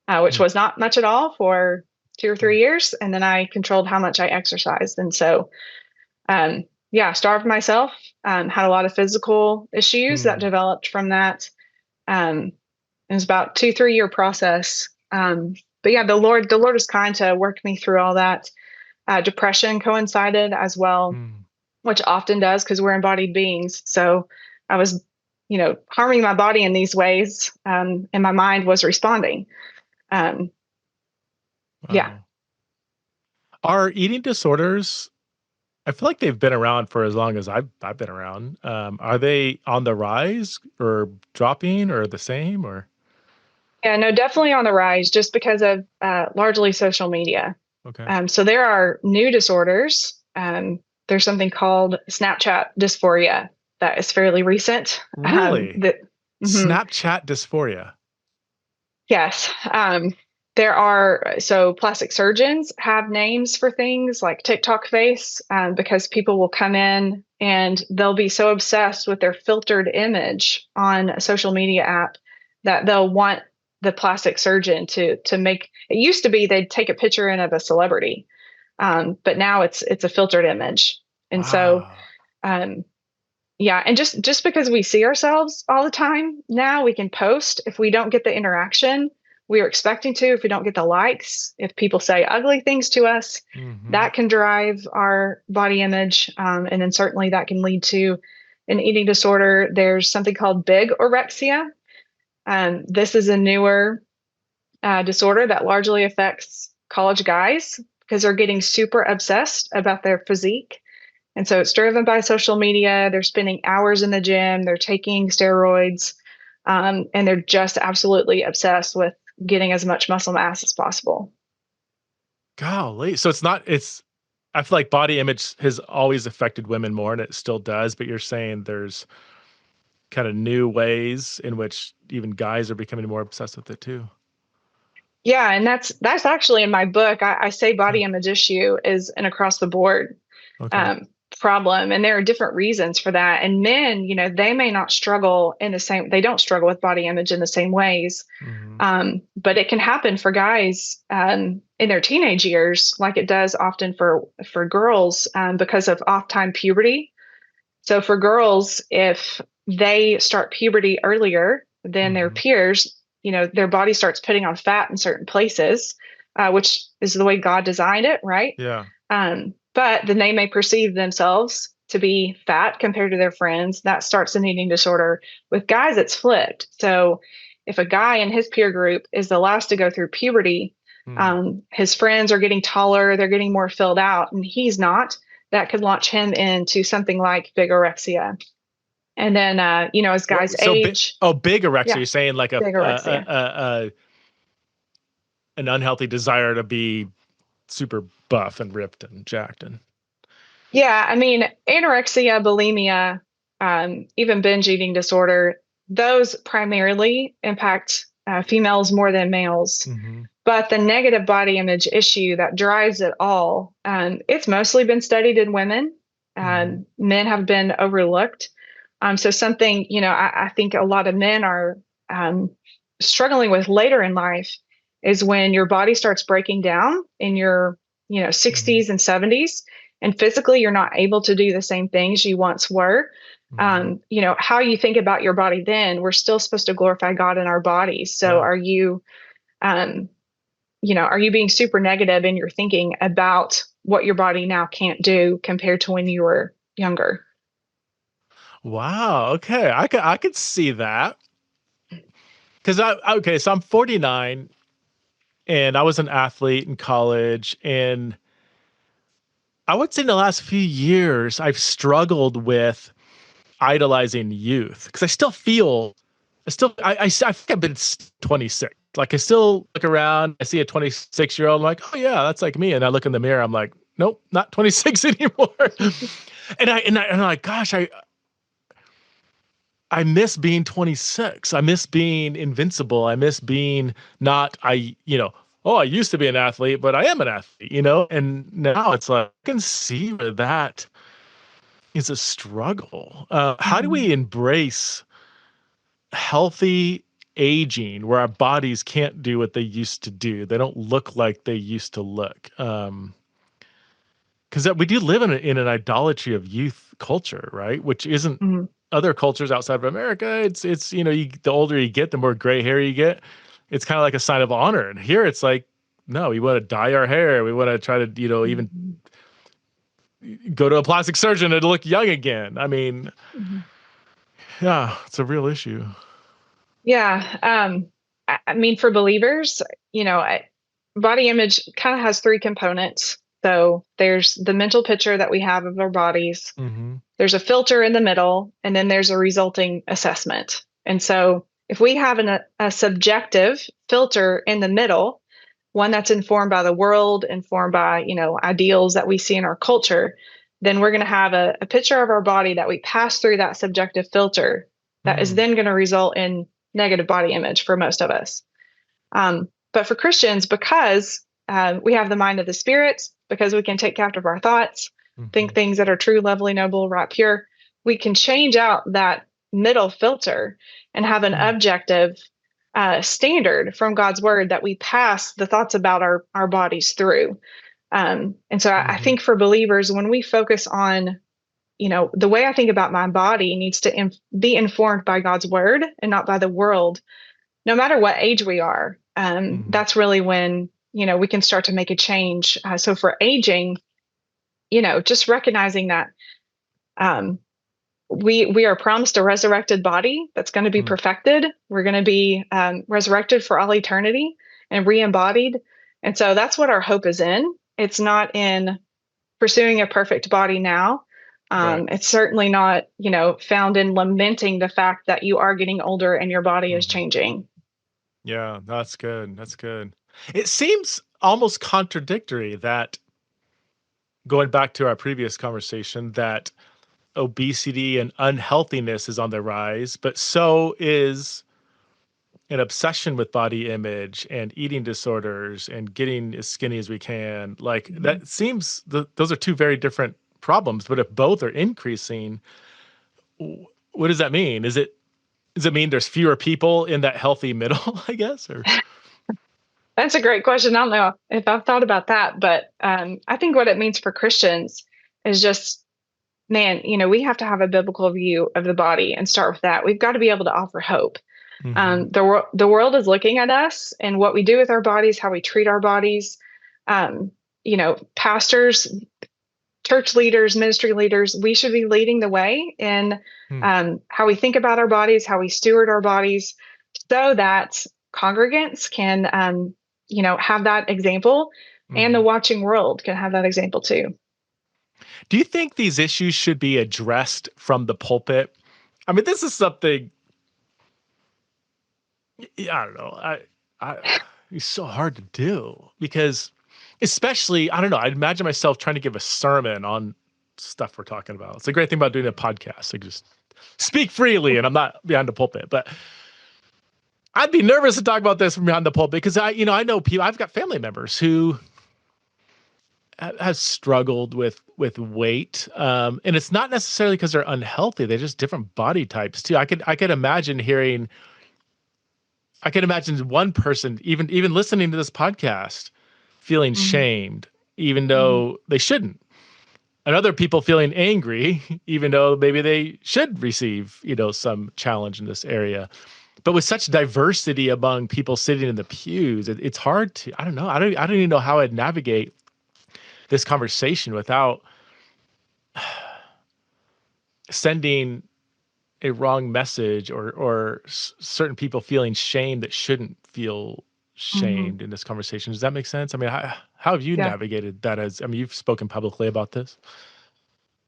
B: which
A: mm,
B: was not much at all for 2 or 3 years, and then I controlled how much I exercised, and so yeah, starved myself, had a lot of physical issues that
A: mm.
B: developed from that. Um, it was about 2, 3 year process. But yeah, the Lord was kind to work me through all that. Depression coincided as well,
A: Mm.
B: which often does because we're embodied beings. So I was, harming my body in these ways, and my mind was responding. Um, yeah.
A: Wow. Are eating disorders, I feel like they've been around for as long as I've been around. Are they on the rise or dropping or the same or?
B: Yeah, no, definitely on the rise just because of largely social media.
A: Okay.
B: So there are new disorders. There's something called Snapchat dysphoria that is fairly recent.
A: Really?
B: That mhm.
A: Snapchat dysphoria.
B: Yes. There are, so plastic surgeons have names for things like TikTok face, because people will come in and they'll be so obsessed with their filtered image on a social media app that they'll want the plastic surgeon to make it. Used to be they'd take a picture in of a celebrity, but now it's a filtered image. And so
A: Wow.
B: um, yeah, and just because we see ourselves all the time now, we can post. If we don't get the interaction we are expecting to, if we don't get the likes, if people say ugly things to us,
A: Mhm.
B: that can drive our body image, and then certainly that can lead to an eating disorder. There's something called big orexia. This is a newer disorder that largely affects college guys because they're getting super obsessed about their physique. And so it's driven by social media. They're spending hours in the gym, they're taking steroids, and they're just absolutely obsessed with getting as much muscle mass as possible.
A: Golly. So it's I feel like body image has always affected women more and it still does, but you're saying there's kind of new ways in which even guys are becoming more obsessed with it too.
B: Yeah, and that's actually in my book. I say
A: Yeah.
B: body image issue is an across the board
A: Okay.
B: um, problem, and there are different reasons for that. And men, they may not struggle in the same. They don't struggle with body image in the same ways.
A: Mhm.
B: But it can happen for guys in their teenage years, like it does often for girls, because of off-time puberty. So for girls, if they start puberty earlier than their
A: Mhm.
B: peers, their body starts putting on fat in certain places, which is the way God designed it, right?
A: Yeah.
B: But then they may perceive themselves to be fat compared to their friends. That starts an eating disorder. With guys, it's flipped. So if a guy in his peer group is the last to go through puberty,
A: Mm.
B: his friends are getting taller, they're getting more filled out, and he's not. That could launch him into something like bigorexia. And then, as guys
A: So big.
B: age,
A: Oh, big erection.
B: yeah,
A: You're saying like
B: bigorexia.
A: an unhealthy desire to be super buff and ripped and jacked. And
B: Yeah, I mean, anorexia, bulimia, even binge eating disorder, those primarily impact females more than males.
A: mm-hmm.
B: But the negative body image issue that drives it all, it's mostly been studied in women.
A: Mm-hmm.
B: Men have been overlooked. So something, I think a lot of men are um, struggling with later in life is when your body starts breaking down in your,
A: Mm-hmm.
B: 60s and 70s, and physically you're not able to do the same things you once were.
A: Mm-hmm.
B: How you think about your body then, we're still supposed to glorify God in our bodies. So
A: Yeah.
B: um, are you being super negative in your thinking about what your body now can't do compared to when you were younger?
A: Wow. Okay. I could see that. Cause okay, so I'm 49 and I was an athlete in college, and I would say in the last few years, I've struggled with idolizing youth because I think I've been 26. Like I still look around, I see a 26-year-old, I'm like, oh yeah, that's like me. And I look in the mirror, I'm like, nope, not 26 anymore. And I'm like, gosh, I miss being 26. I miss being invincible. I miss being not, oh, I used to be an athlete, but I am an athlete, And now it's like, I can see where that is a struggle. How do
B: Mhm.
A: we embrace healthy aging where our bodies can't do what they used to do? They don't look like they used to look. Because we do live in an idolatry of youth culture, right? Which isn't
B: Mhm.
A: other cultures outside of America. It's the older you get, the more gray hair you get. It's kind of like a sign of honor. And here it's like, no, we want to dye our hair. We want to try to, even
B: Mhm.
A: go to a plastic surgeon and look young again. I mean,
B: Mhm.
A: yeah, it's a real issue.
B: Yeah. I mean, for believers, body image kind of has three components. So there's the mental picture that we have of our bodies,
A: Hmm.
B: there's a filter in the middle, and then there's a resulting assessment. And so if we have a subjective filter in the middle, one that's informed by the world, informed by, ideals that we see in our culture, then we're going to have a picture of our body that we pass through that subjective filter that is
A: Mm,
B: then going to result in negative body image for most of us. But for Christians, because we have the mind of the Spirit, because we can take captive our thoughts, think
A: hmm.
B: things that are true, lovely, noble, right, pure, we can change out that middle filter and have an
A: Mm,
B: objective standard from God's word that we pass the thoughts about our bodies through. And so I
A: hmm.
B: think for believers, when we focus on, the way I think about my body needs to be informed by God's word and not by the world, no matter what age we are.
A: Hmm.
B: That's really when, we can start to make a change. So for aging, just recognizing that um, we are promised a resurrected body that's going to be
A: Mm.
B: perfected. We're going to be resurrected for all eternity and re-embodied. And so that's what our hope is in. It's not in pursuing a perfect body now.
A: Right.
B: It's certainly not, found in lamenting the fact that you are getting older and your body is
A: Hmm.
B: changing.
A: Yeah, that's good. That's good. It seems almost contradictory that, going back to our previous conversation, that obesity and unhealthiness is on the rise, but so is an obsession with body image and eating disorders and getting as skinny as we can. Like
B: Mhm.
A: that seems those are two very different problems, but if both are increasing, what does that mean? Does it mean there's fewer people in that healthy middle, I guess? Or
B: That's a great question. I don't know if I've thought about that, but I think what it means for Christians is just, man, we have to have a biblical view of the body and start with that. We've got to be able to offer hope.
A: Mhm.
B: The world is looking at us and what we do with our bodies, how we treat our bodies. Pastors, church leaders, ministry leaders, we should be leading the way in
A: Hmm.
B: how we think about our bodies, how we steward our bodies, so that congregants can, have that example, and the
A: Mhm.
B: watching world can have that example too.
A: Do you think these issues should be addressed from the pulpit? I mean, this is something, I don't know. I is so hard to do because, especially, I don't know, I'd imagine myself trying to give a sermon on stuff we're talking about. It's a great thing about doing a podcast. I just speak freely and I'm not behind the pulpit, but I'd be nervous to talk about this from behind the pulpit because I know people, I've got family members who has struggled with weight, and it's not necessarily because they're unhealthy. They're just different body types too. I could imagine one person even listening to this podcast feeling
B: Mhm.
A: shamed, even
B: Mhm.
A: though they shouldn't, and other people feeling angry, even though maybe they should receive some challenge in this area. But with such diversity among people sitting in the pews, it's hard to. I don't know. I don't even know how I'd navigate this conversation without sending a wrong message or certain people feeling shame that shouldn't feel
B: Mhm.
A: shamed in this conversation. Does that make sense? I mean, how have you
B: Yeah.
A: navigated that? You've spoken publicly about this.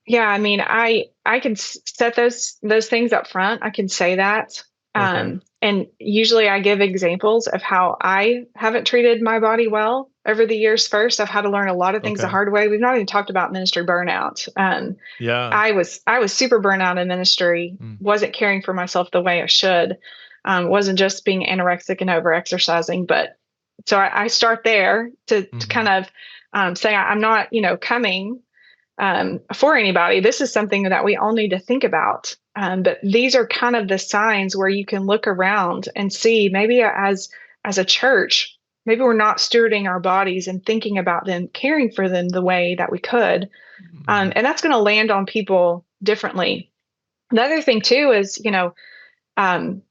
B: Yeah, I mean, I can set those things up front. I can say that.
A: Okay.
B: And usually I give examples of how I haven't treated my body well over the years. First, I've had to learn a lot of things the
A: Okay.
B: hard way. We've not even talked about ministry burnout.
A: Yeah.
B: I was super burnt out in ministry,
A: Mm.
B: wasn't caring for myself the way I should, wasn't just being anorexic and over exercising, but so I start there to kind
A: Mhm.
B: of say I'm not, coming for anybody. This is something that we all need to think about. But these are kind of the signs where you can look around and see maybe as a church, maybe we're not stewarding our bodies and thinking about them, caring for them the way that we could.
A: Mhm.
B: And that's going to land on people differently. The other thing too is, um,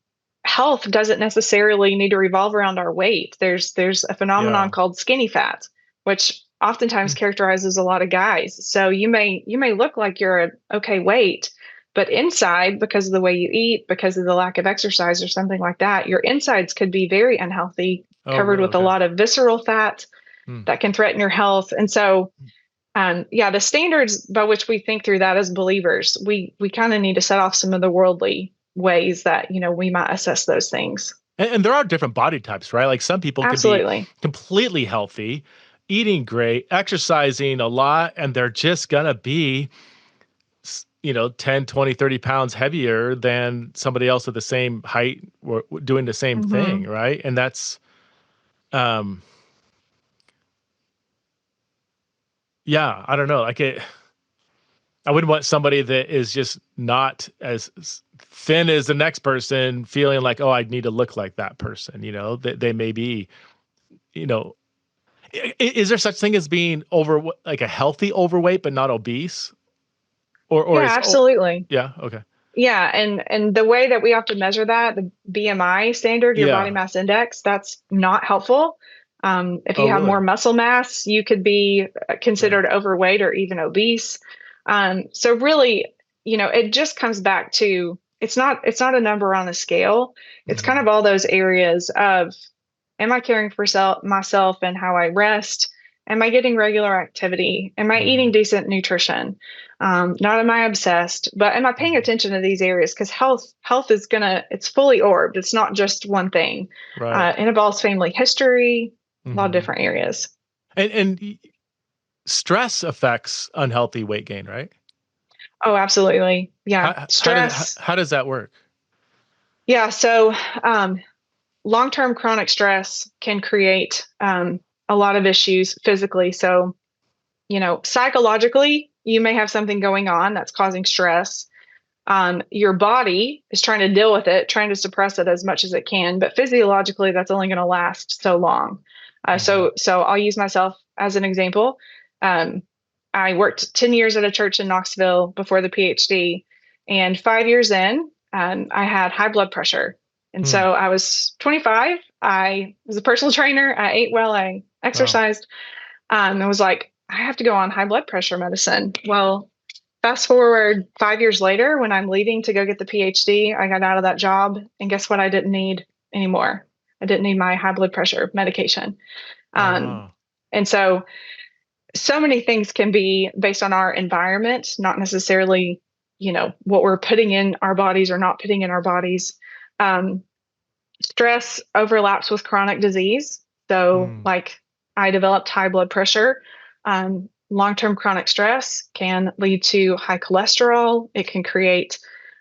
B: health doesn't necessarily need to revolve around our weight. There's a phenomenon
A: Yeah.
B: called skinny fat, which oftentimes
A: Mm.
B: characterizes a lot of guys. So you may look like you're a okay weight, but inside, because of the way you eat, because of the lack of exercise or something like that, your insides could be very unhealthy,
A: Oh,
B: covered
A: really?
B: with a
A: Okay.
B: lot of visceral fat
A: Mm.
B: that can threaten your health. And so yeah, the standards by which we think through that as believers, we kind of need to set off some of the worldly ways that we might assess those things.
A: And there are different body types, right? Like some people could be
B: Absolutely.
A: completely healthy, eating great, exercising a lot, and they're just gonna be 10, 20, 30 pounds heavier than somebody else at the same height or doing the same thing,
B: Hmm.
A: right? And that's, um, yeah, I don't know. I wouldn't want somebody that is just not as thin as the next person feeling like, oh, I need to look like that person. That they may be, you know, is there such thing as being like a healthy overweight but not obese, or
B: Yeah,
A: is
B: absolutely.
A: yeah, okay,
B: Yeah, and the way that we have to measure that, the BMI standard, your body
A: yeah,
B: mass index, that's not helpful. If
A: oh
B: you have more
A: really,
B: muscle mass, you could be
A: yeah,
B: considered overweight or even obese. So really, it just comes back to it's not a number on a scale. It's kind
A: hmm,
B: of all those areas of, am I caring for myself and how I rest? Am I getting regular activity? Am I
A: hmm,
B: eating decent nutrition? Not am I obsessed, but am I paying
A: hmm,
B: attention to these areas? Because health is it's fully orbed. It's not just one thing.
A: right,
B: It involves family history, a lot of
A: hmm.
B: different areas.
A: And stress affects unhealthy weight gain, right?
B: Oh, absolutely. Yeah. Stress.
A: How does that work?
B: Yeah. So, long-term chronic stress can create a lot of issues physically. So, psychologically, you may have something going on that's causing stress. Your body is trying to deal with it, trying to suppress it as much as it can, but physiologically, that's only going to last so long.
A: Hmm.
B: So I'll use myself as an example. Um, I worked 10 years at a church in Knoxville before the PhD, and 5 years in, I had high blood pressure. And
A: Hmm.
B: so I was 25. I was a personal trainer. I ate well. I
A: Wow.
B: exercised. I was like, I have to go on high blood pressure medicine. Well, fast forward 5 years later, when I'm leaving to go get the PhD, I got out of that job, and guess what? I didn't need anymore. I didn't need my high blood pressure medication.
A: Oh
B: Um,
A: wow.
B: and so many things can be based on our environment, not necessarily, what we're putting in our bodies or not putting in our bodies. Um, Stress overlaps with chronic disease. So like I developed high blood pressure. Long-term chronic stress can lead to high cholesterol. It can create,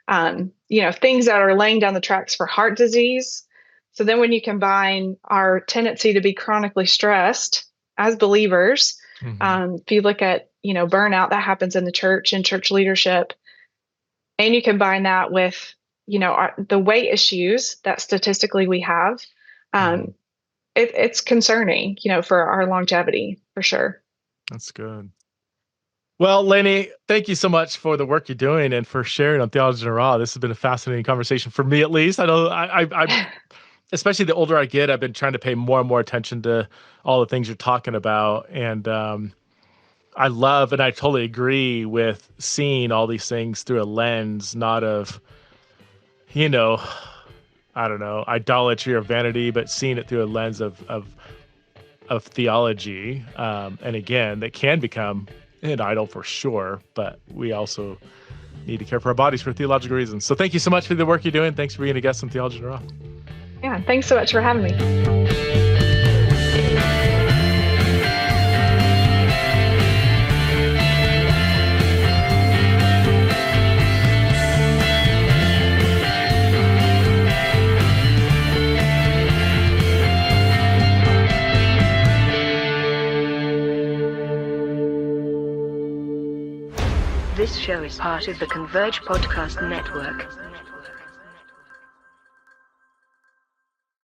B: things that are laying down the tracks for heart disease. So then when you combine our tendency to be chronically stressed as believers, if you look at, burnout that happens in the church and church leadership, and you combine that with, the weight issues that statistically we have, it's concerning, for our longevity, for sure.
A: That's good. Well, Lainey, thank you so much for the work you're doing and for sharing on Theology in Raw. This has been a fascinating conversation for me, at least. I know I especially the older I get, I've been trying to pay more and more attention to all the things you're talking about. And I love, and I totally agree with seeing all these things through a lens, not of, I don't know, idolatry or vanity, but seeing it through a lens of theology. And again, that can become an idol for sure, but we also need to care for our bodies for theological reasons. So thank you so much for the work you're doing. Thanks for being a guest on Theology in Raw.
B: Yeah, thanks so much for having me.
C: This show is part of the Converge Podcast Network.